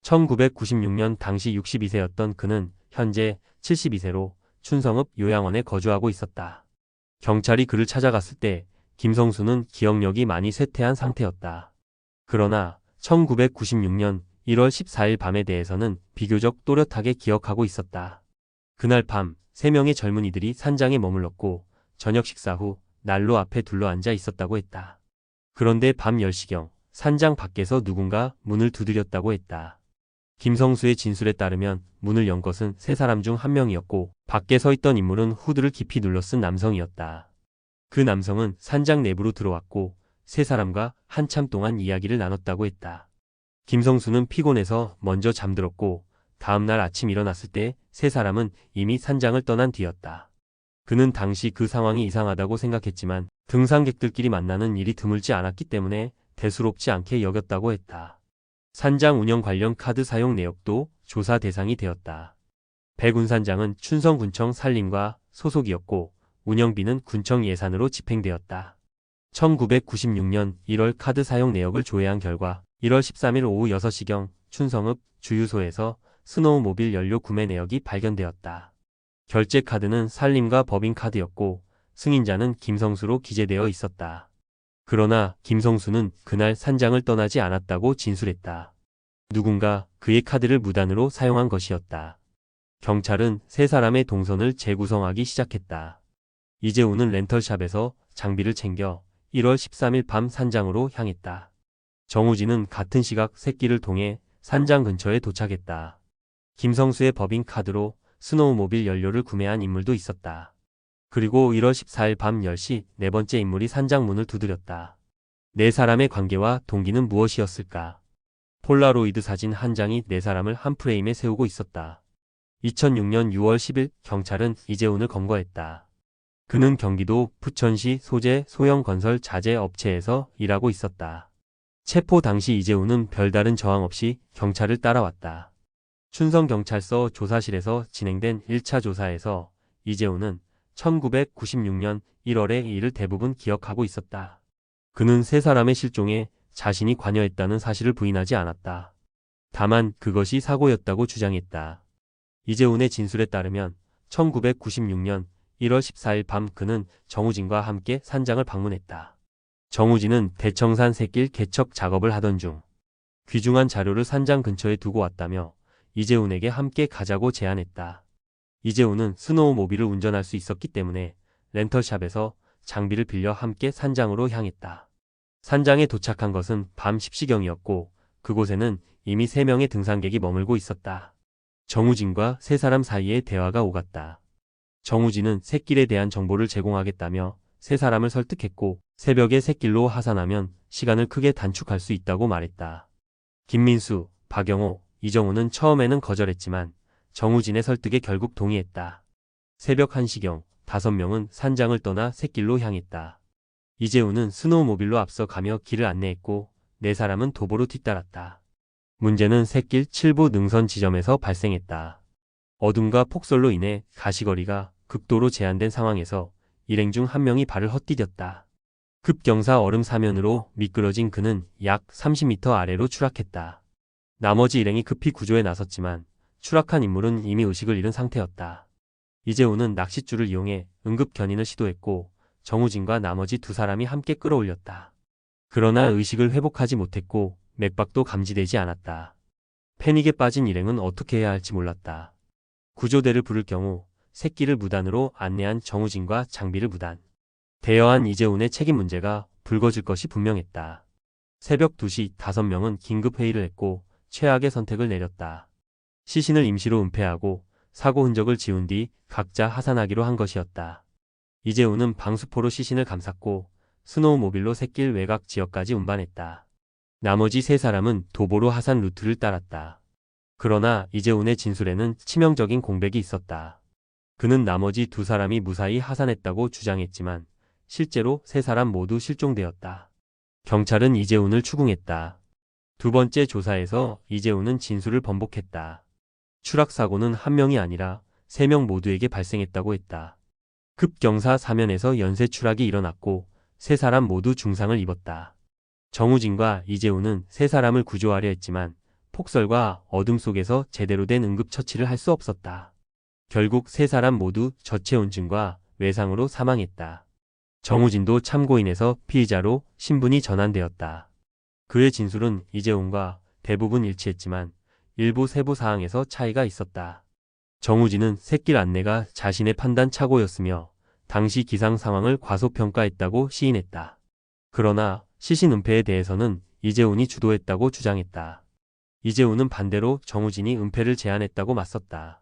1996년 당시 62세였던 그는 현재 72세로 춘성읍 요양원에 거주하고 있었다. 경찰이 그를 찾아갔을 때 김성수는 기억력이 많이 쇠퇴한 상태였다. 그러나 1996년 1월 14일 밤에 대해서는 비교적 또렷하게 기억하고 있었다. 그날 밤 3명의 젊은이들이 산장에 머물렀고 저녁 식사 후 난로 앞에 둘러앉아 있었다고 했다. 그런데 밤 10시경 산장 밖에서 누군가 문을 두드렸다고 했다. 김성수의 진술에 따르면 문을 연 것은 3사람 중 1명이었고 밖에 서 있던 인물은 후드를 깊이 눌러쓴 남성이었다. 그 남성은 산장 내부로 들어왔고 3사람과 한참 동안 이야기를 나눴다고 했다. 김성수는 피곤해서 먼저 잠들었고 다음날 아침 일어났을 때 3사람은 이미 산장을 떠난 뒤였다. 그는 당시 그 상황이 이상하다고 생각했지만 등산객들끼리 만나는 일이 드물지 않았기 때문에 대수롭지 않게 여겼다고 했다. 산장 운영 관련 카드 사용 내역도 조사 대상이 되었다. 백운산장은 춘성군청 산림과 소속이었고 운영비는 군청 예산으로 집행되었다. 1996년 1월 카드 사용 내역을 조회한 결과 1월 13일 오후 6시경 춘성읍 주유소에서 스노우모빌 연료 구매 내역이 발견되었다. 결제 카드는 산림과 법인카드였고 승인자는 김성수로 기재되어 있었다. 그러나 김성수는 그날 산장을 떠나지 않았다고 진술했다. 누군가 그의 카드를 무단으로 사용한 것이었다. 경찰은 3사람의 동선을 재구성하기 시작했다. 이재우는 렌털샵에서 장비를 챙겨 1월 13일 밤 산장으로 향했다. 정우진은 같은 시각 샛길을 통해 산장 근처에 도착했다. 김성수의 법인카드로 스노우모빌 연료를 구매한 인물도 있었다. 그리고 1월 14일 밤 10시 네 번째 인물이 산장 문을 두드렸다. 4사람의 관계와 동기는 무엇이었을까? 폴라로이드 사진 한 장이 4사람을 한 프레임에 세우고 있었다. 2006년 6월 10일 경찰은 이재훈을 검거했다. 그는 경기도 부천시 소재 소형 건설 자재 업체에서 일하고 있었다. 체포 당시 이재훈은 별다른 저항 없이 경찰을 따라왔다. 춘성경찰서 조사실에서 진행된 1차 조사에서 이재훈은 1996년 1월의 일을 대부분 기억하고 있었다. 그는 3사람의 실종에 자신이 관여했다는 사실을 부인하지 않았다. 다만 그것이 사고였다고 주장했다. 이재훈의 진술에 따르면 1996년 1월 14일 밤 그는 정우진과 함께 산장을 방문했다. 정우진은 대청산 샛길 개척 작업을 하던 중 귀중한 자료를 산장 근처에 두고 왔다며 이재훈에게 함께 가자고 제안했다. 이재훈은 스노우모빌을 운전할 수 있었기 때문에 렌털샵에서 장비를 빌려 함께 산장으로 향했다. 산장에 도착한 것은 밤 10시경이었고 그곳에는 이미 3명의 등산객이 머물고 있었다. 정우진과 3사람 사이에 대화가 오갔다. 정우진은 샛길에 대한 정보를 제공하겠다며 3사람을 설득했고 새벽에 샛길로 하산하면 시간을 크게 단축할 수 있다고 말했다. 김민수, 박영호, 이정우는 처음에는 거절했지만 정우진의 설득에 결국 동의했다. 새벽 1시경 5명은 산장을 떠나 샛길로 향했다. 이재훈은 스노우모빌로 앞서 가며 길을 안내했고 4사람은 도보로 뒤따랐다. 문제는 샛길 7부 능선 지점에서 발생했다. 어둠과 폭설로 인해 가시거리가 극도로 제한된 상황에서 일행 중 한 명이 발을 헛디뎠다. 급경사 얼음 사면으로 미끄러진 그는 약 30m 아래로 추락했다. 나머지 일행이 급히 구조에 나섰지만 추락한 인물은 이미 의식을 잃은 상태였다. 이재훈은 낚싯줄을 이용해 응급 견인을 시도했고 정우진과 나머지 두 사람이 함께 끌어올렸다. 그러나 의식을 회복하지 못했고 맥박도 감지되지 않았다. 패닉에 빠진 일행은 어떻게 해야 할지 몰랐다. 구조대를 부를 경우 새끼를 무단으로 안내한 정우진과 장비를 무단 대여한 이재훈의 책임 문제가 불거질 것이 분명했다. 새벽 2시 5명은 긴급 회의를 했고 최악의 선택을 내렸다. 시신을 임시로 은폐하고 사고 흔적을 지운 뒤 각자 하산하기로 한 것이었다. 이재훈은 방수포로 시신을 감쌌고 스노우모빌로 샛길 외곽 지역까지 운반했다. 나머지 세 사람은 도보로 하산 루트를 따랐다. 그러나 이재훈의 진술에는 치명적인 공백이 있었다. 그는 나머지 두 사람이 무사히 하산했다고 주장했지만 실제로 세 사람 모두 실종되었다. 경찰은 이재훈을 추궁했다. 두 번째 조사에서 이재훈은 진술을 번복했다. 추락사고는 한 명이 아니라 세 명 모두에게 발생했다고 했다. 급경사 사면에서 연쇄 추락이 일어났고 세 사람 모두 중상을 입었다. 정우진과 이재훈은 세 사람을 구조하려 했지만 폭설과 어둠 속에서 제대로 된 응급처치를 할 수 없었다. 결국 세 사람 모두 저체온증과 외상으로 사망했다. 정우진도 참고인에서 피의자로 신분이 전환되었다. 그의 진술은 이재훈과 대부분 일치했지만 일부 세부 사항에서 차이가 있었다. 정우진은 샛길 안내가 자신의 판단 착오였으며 당시 기상 상황을 과소평가했다고 시인했다. 그러나 시신 은폐에 대해서는 이재훈이 주도했다고 주장했다. 이재훈은 반대로 정우진이 은폐를 제안했다고 맞섰다.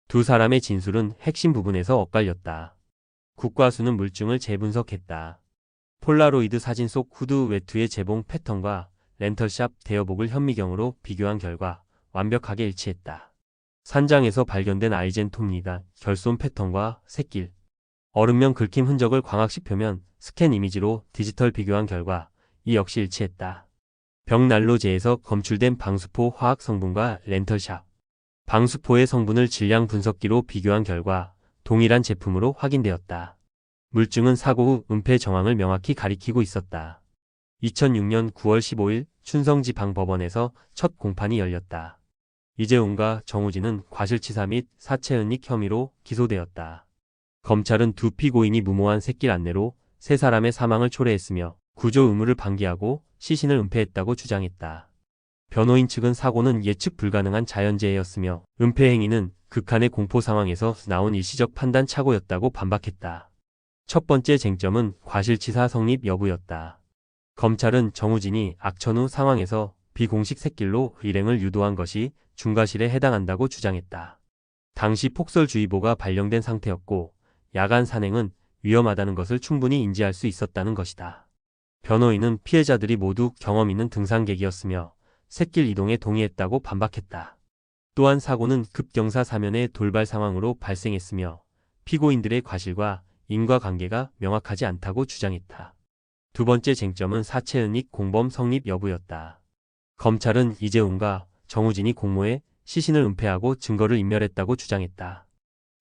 두 사람의 진술은 핵심 부분에서 엇갈렸다. 국과수는 물증을 재분석했다. 폴라로이드 사진 속 후드 외투의 재봉 패턴과 렌털샵 대여복을 현미경으로 비교한 결과 완벽하게 일치했다. 산장에서 발견된 아이젠톱니다 결손 패턴과 샛길, 얼음면 긁힘 흔적을 광학식 표면 스캔 이미지로 디지털 비교한 결과 이 역시 일치했다. 벽난로재에서 검출된 방수포 화학 성분과 렌털샵, 방수포의 성분을 질량 분석기로 비교한 결과 동일한 제품으로 확인되었다. 물증은 사고 후 은폐 정황을 명확히 가리키고 있었다. 2006년 9월 15일 춘성지방법원에서 첫 공판이 열렸다. 이재훈과 정우진은 과실치사 및 사체은닉 혐의로 기소되었다. 검찰은 두 피고인이 무모한 샛길 안내로 세 사람의 사망을 초래했으며 구조 의무를 방기하고 시신을 은폐했다고 주장했다. 변호인 측은 사고는 예측 불가능한 자연재해였으며 은폐 행위는 극한의 공포 상황에서 나온 일시적 판단 착오였다고 반박했다. 첫 번째 쟁점은 과실치사 성립 여부였다. 검찰은 정우진이 악천 후 상황에서 비공식 샛길로 일행을 유도한 것이 중과실에 해당한다고 주장했다. 당시 폭설주의보가 발령된 상태였고 야간 산행은 위험하다는 것을 충분히 인지할 수 있었다는 것이다. 변호인은 피해자들이 모두 경험 있는 등산객이었으며 샛길 이동에 동의했다고 반박했다. 또한 사고는 급경사 사면의 돌발 상황으로 발생했으며 피고인들의 과실과 인과관계가 명확하지 않다고 주장했다. 두 번째 쟁점은 사체은닉 공범 성립 여부였다. 검찰은 이재훈과 정우진이 공모해 시신을 은폐하고 증거를 인멸했다고 주장했다.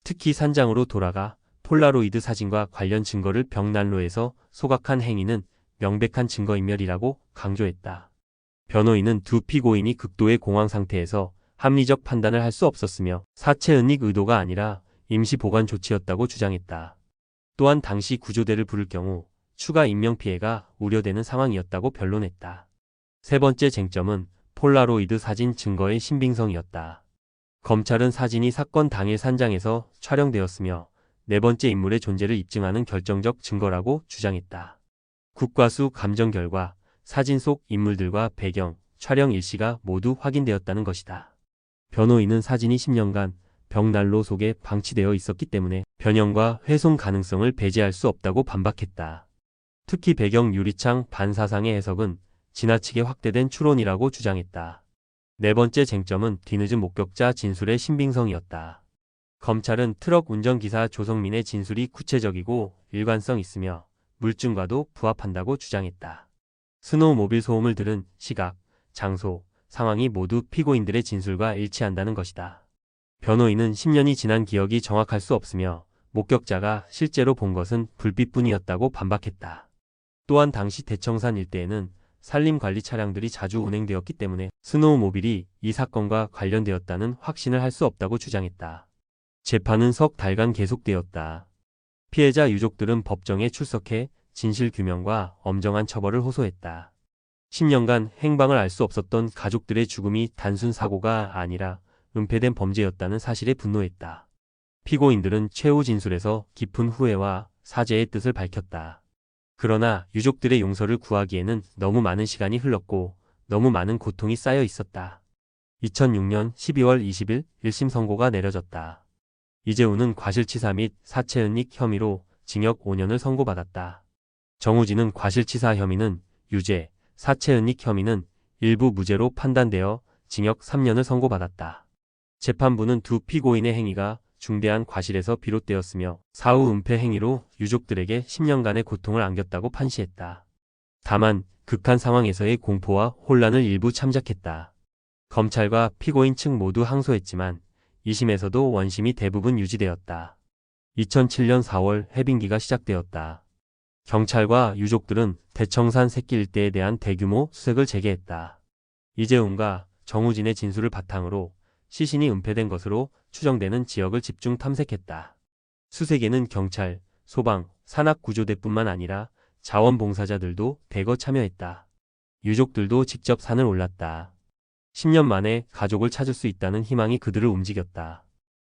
특히 산장으로 돌아가 폴라로이드 사진과 관련 증거를 벽난로에서 소각한 행위는 명백한 증거인멸이라고 강조했다. 변호인은 두 피고인이 극도의 공황 상태에서 합리적 판단을 할 수 없었으며 사체은닉 의도가 아니라 임시 보관 조치였다고 주장했다. 또한 당시 구조대를 부를 경우 추가 인명피해가 우려되는 상황이었다고 변론했다. 세 번째 쟁점은 폴라로이드 사진 증거의 신빙성이었다. 검찰은 사진이 사건 당일 산장에서 촬영되었으며 네 번째 인물의 존재를 입증하는 결정적 증거라고 주장했다. 국과수 감정 결과 사진 속 인물들과 배경, 촬영 일시가 모두 확인되었다는 것이다. 변호인은 사진이 10년간 벽난로 속에 방치되어 있었기 때문에 변형과 훼손 가능성을 배제할 수 없다고 반박했다. 특히 배경 유리창 반사상의 해석은 지나치게 확대된 추론이라고 주장했다. 네 번째 쟁점은 뒤늦은 목격자 진술의 신빙성이었다. 검찰은 트럭 운전기사 조성민의 진술이 구체적이고 일관성 있으며 물증과도 부합한다고 주장했다. 스노우모빌 소음을 들은 시각, 장소, 상황이 모두 피고인들의 진술과 일치한다는 것이다. 변호인은 10년이 지난 기억이 정확할 수 없으며 목격자가 실제로 본 것은 불빛뿐이었다고 반박했다. 또한 당시 대청산 일대에는 산림관리 차량들이 자주 운행되었기 때문에 스노우모빌이 이 사건과 관련되었다는 확신을 할 수 없다고 주장했다. 재판은 석 달간 계속되었다. 피해자 유족들은 법정에 출석해 진실규명과 엄정한 처벌을 호소했다. 10년간 행방을 알 수 없었던 가족들의 죽음이 단순 사고가 아니라 은폐된 범죄였다는 사실에 분노했다. 피고인들은 최후 진술에서 깊은 후회와 사죄의 뜻을 밝혔다. 그러나 유족들의 용서를 구하기에는 너무 많은 시간이 흘렀고 너무 많은 고통이 쌓여 있었다. 2006년 12월 20일 1심 선고가 내려졌다. 이재우는 과실치사 및 사체은닉 혐의로 징역 5년을 선고받았다. 정우진은 과실치사 혐의는 유죄, 사체은닉 혐의는 일부 무죄로 판단되어 징역 3년을 선고받았다. 재판부는 두 피고인의 행위가 중대한 과실에서 비롯되었으며 사후 은폐 행위로 유족들에게 10년간의 고통을 안겼다고 판시했다. 다만 극한 상황에서의 공포와 혼란을 일부 참작했다. 검찰과 피고인 측 모두 항소했지만 2심에서도 원심이 대부분 유지되었다. 2007년 4월 해빙기가 시작되었다. 경찰과 유족들은 대청산 새끼 일대에 대한 대규모 수색을 재개했다. 이재훈과 정우진의 진술을 바탕으로 시신이 은폐된 것으로 추정되는 지역을 집중 탐색했다. 수색에는 경찰, 소방, 산악구조대뿐만 아니라 자원봉사자들도 대거 참여했다. 유족들도 직접 산을 올랐다. 10년 만에 가족을 찾을 수 있다는 희망이 그들을 움직였다.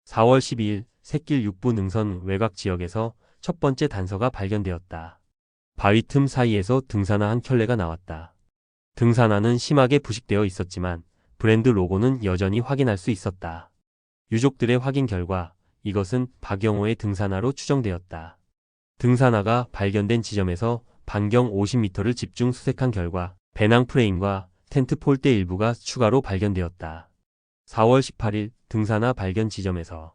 4월 12일 샛길 6부 능선 외곽 지역에서 첫 번째 단서가 발견되었다. 바위 틈 사이에서 등산화 한 켤레가 나왔다. 등산화는 심하게 부식되어 있었지만 브랜드 로고는 여전히 확인할 수 있었다. 유족들의 확인 결과 이것은 박영호의 등산화로 추정되었다. 등산화가 발견된 지점에서 반경 50m를 집중 수색한 결과 배낭 프레임과 텐트 폴대 일부가 추가로 발견되었다. 4월 18일 등산화 발견 지점에서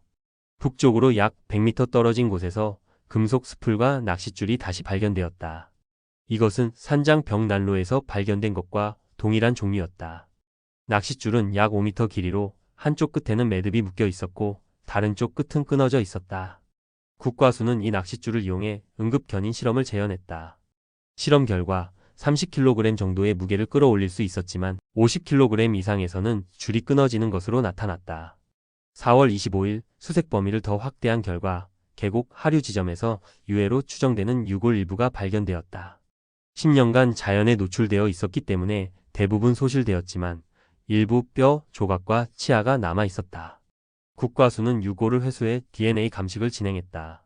북쪽으로 약 100m 떨어진 곳에서 금속 스풀과 낚싯줄이 다시 발견되었다. 이것은 산장 벽 난로에서 발견된 것과 동일한 종류였다. 낚싯줄은 약 5m 길이로 한쪽 끝에는 매듭이 묶여 있었고 다른 쪽 끝은 끊어져 있었다. 국과수는 이 낚싯줄을 이용해 응급견인 실험을 재현했다. 실험 결과 30kg 정도의 무게를 끌어올릴 수 있었지만 50kg 이상에서는 줄이 끊어지는 것으로 나타났다. 4월 25일 수색 범위를 더 확대한 결과 계곡 하류 지점에서 유해로 추정되는 유골 일부가 발견되었다. 10년간 자연에 노출되어 있었기 때문에 대부분 소실되었지만 일부 뼈, 조각과 치아가 남아 있었다. 국과수는 유골을 회수해 DNA 감식을 진행했다.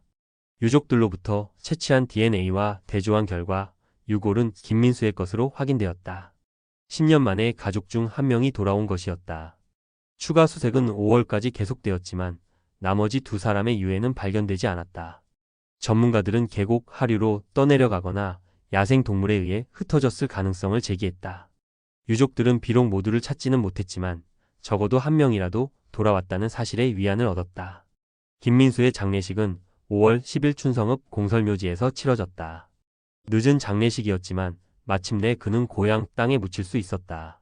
유족들로부터 채취한 DNA와 대조한 결과 유골은 김민수의 것으로 확인되었다. 10년 만에 가족 중 한 명이 돌아온 것이었다. 추가 수색은 5월까지 계속되었지만 나머지 두 사람의 유해는 발견되지 않았다. 전문가들은 계곡 하류로 떠내려가거나 야생 동물에 의해 흩어졌을 가능성을 제기했다. 유족들은 비록 모두를 찾지는 못했지만 적어도 한 명이라도 돌아왔다는 사실에 위안을 얻었다. 김민수의 장례식은 5월 10일 춘성읍 공설묘지에서 치러졌다. 늦은 장례식이었지만 마침내 그는 고향 땅에 묻힐 수 있었다.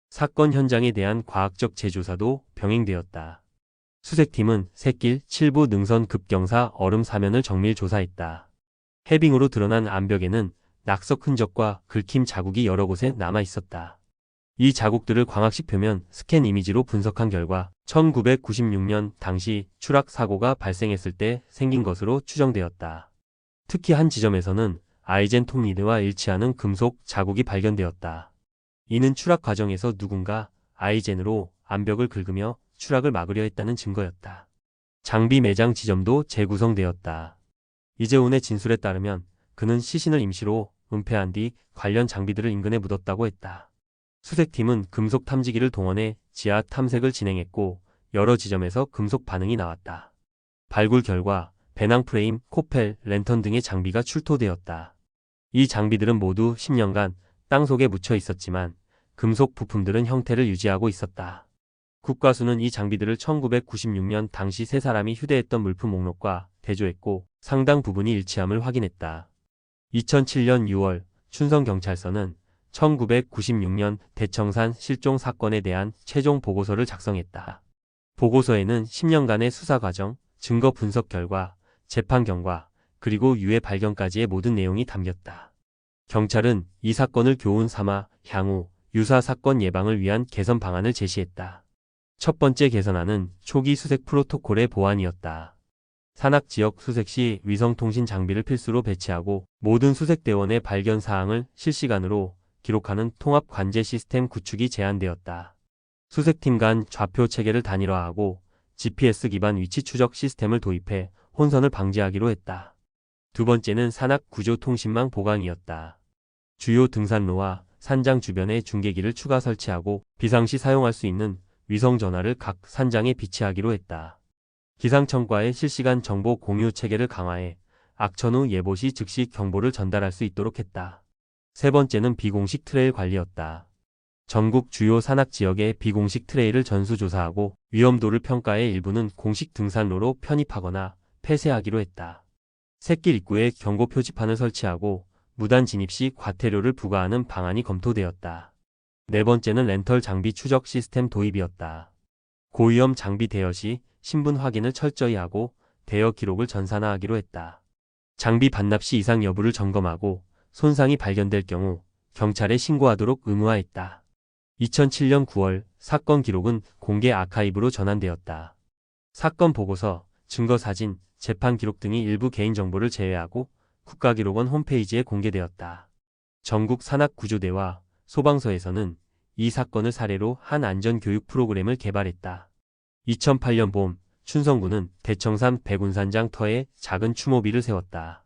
사건 현장에 대한 과학적 재조사도 병행되었다. 수색팀은 샛길 7부 능선 급경사 얼음 사면을 정밀 조사했다. 해빙으로 드러난 암벽에는 낙석 흔적과 긁힘 자국이 여러 곳에 남아 있었다. 이 자국들을 광학식 표면 스캔 이미지로 분석한 결과 1996년 당시 추락 사고가 발생했을 때 생긴 것으로 추정되었다. 특히 한 지점에서는 아이젠 톱니드와 일치하는 금속 자국이 발견되었다. 이는 추락 과정에서 누군가 아이젠으로 암벽을 긁으며 추락을 막으려 했다는 증거였다. 장비 매장 지점도 재구성되었다. 이재훈의 진술에 따르면 그는 시신을 임시로 은폐한 뒤 관련 장비들을 인근에 묻었다고 했다. 수색팀은 금속 탐지기를 동원해 지하 탐색을 진행했고 여러 지점에서 금속 반응이 나왔다. 발굴 결과 배낭 프레임, 코펠, 랜턴 등의 장비가 출토되었다. 이 장비들은 모두 10년간 땅속에 묻혀 있었지만 금속 부품들은 형태를 유지하고 있었다. 국과수는 이 장비들을 1996년 당시 세 사람이 휴대했던 물품 목록과 대조했고 상당 부분이 일치함을 확인했다. 2007년 6월 춘성경찰서는 1996년 대청산 실종 사건에 대한 최종 보고서를 작성했다. 보고서에는 10년간의 수사 과정, 증거 분석 결과, 재판 경과, 그리고 유해 발견까지의 모든 내용이 담겼다. 경찰은 이 사건을 교훈 삼아 향후 유사 사건 예방을 위한 개선 방안을 제시했다. 첫 번째 개선안은 초기 수색 프로토콜의 보완이었다. 산악 지역 수색 시 위성통신 장비를 필수로 배치하고 모든 수색대원의 발견 사항을 실시간으로 기록하는 통합 관제 시스템 구축이 제안되었다. 수색팀 간 좌표 체계를 단일화하고 GPS 기반 위치 추적 시스템을 도입해 혼선을 방지하기로 했다. 두 번째는 산악 구조 통신망 보강이었다. 주요 등산로와 산장 주변에 중계기를 추가 설치하고 비상시 사용할 수 있는 위성 전화를 각 산장에 비치하기로 했다. 기상청과의 실시간 정보 공유 체계를 강화해 악천 후 예보 시 즉시 경보를 전달할 수 있도록 했다. 세 번째는 비공식 트레일 관리였다. 전국 주요 산악 지역의 비공식 트레일을 전수조사하고 위험도를 평가해 일부는 공식 등산로로 편입하거나 폐쇄하기로 했다. 샛길 입구에 경고 표지판을 설치하고 무단 진입 시 과태료를 부과하는 방안이 검토되었다. 네 번째는 렌털 장비 추적 시스템 도입이었다. 고위험 장비 대여 시 신분 확인을 철저히 하고 대여 기록을 전산화하기로 했다. 장비 반납 시 이상 여부를 점검하고 손상이 발견될 경우 경찰에 신고하도록 의무화했다. 2007년 9월 사건 기록은 공개 아카이브로 전환되었다. 사건 보고서, 증거 사진, 재판 기록 등이 일부 개인정보를 제외하고 국가기록원 홈페이지에 공개되었다. 전국 산악구조대와 소방서에서는 이 사건을 사례로 한 안전교육 프로그램을 개발했다. 2008년 봄, 춘성군은 대청산 백운산장 터에 작은 추모비를 세웠다.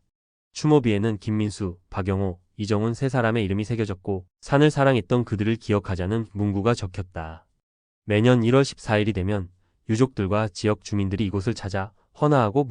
추모비에는 김민수, 박영호, 이정훈 세 사람의 이름이 새겨졌고 산을 사랑했던 그들을 기억하자는 문구가 적혔다. 매년 1월 14일이 되면 유족들과 지역 주민들이 이곳을 찾아 헌화하고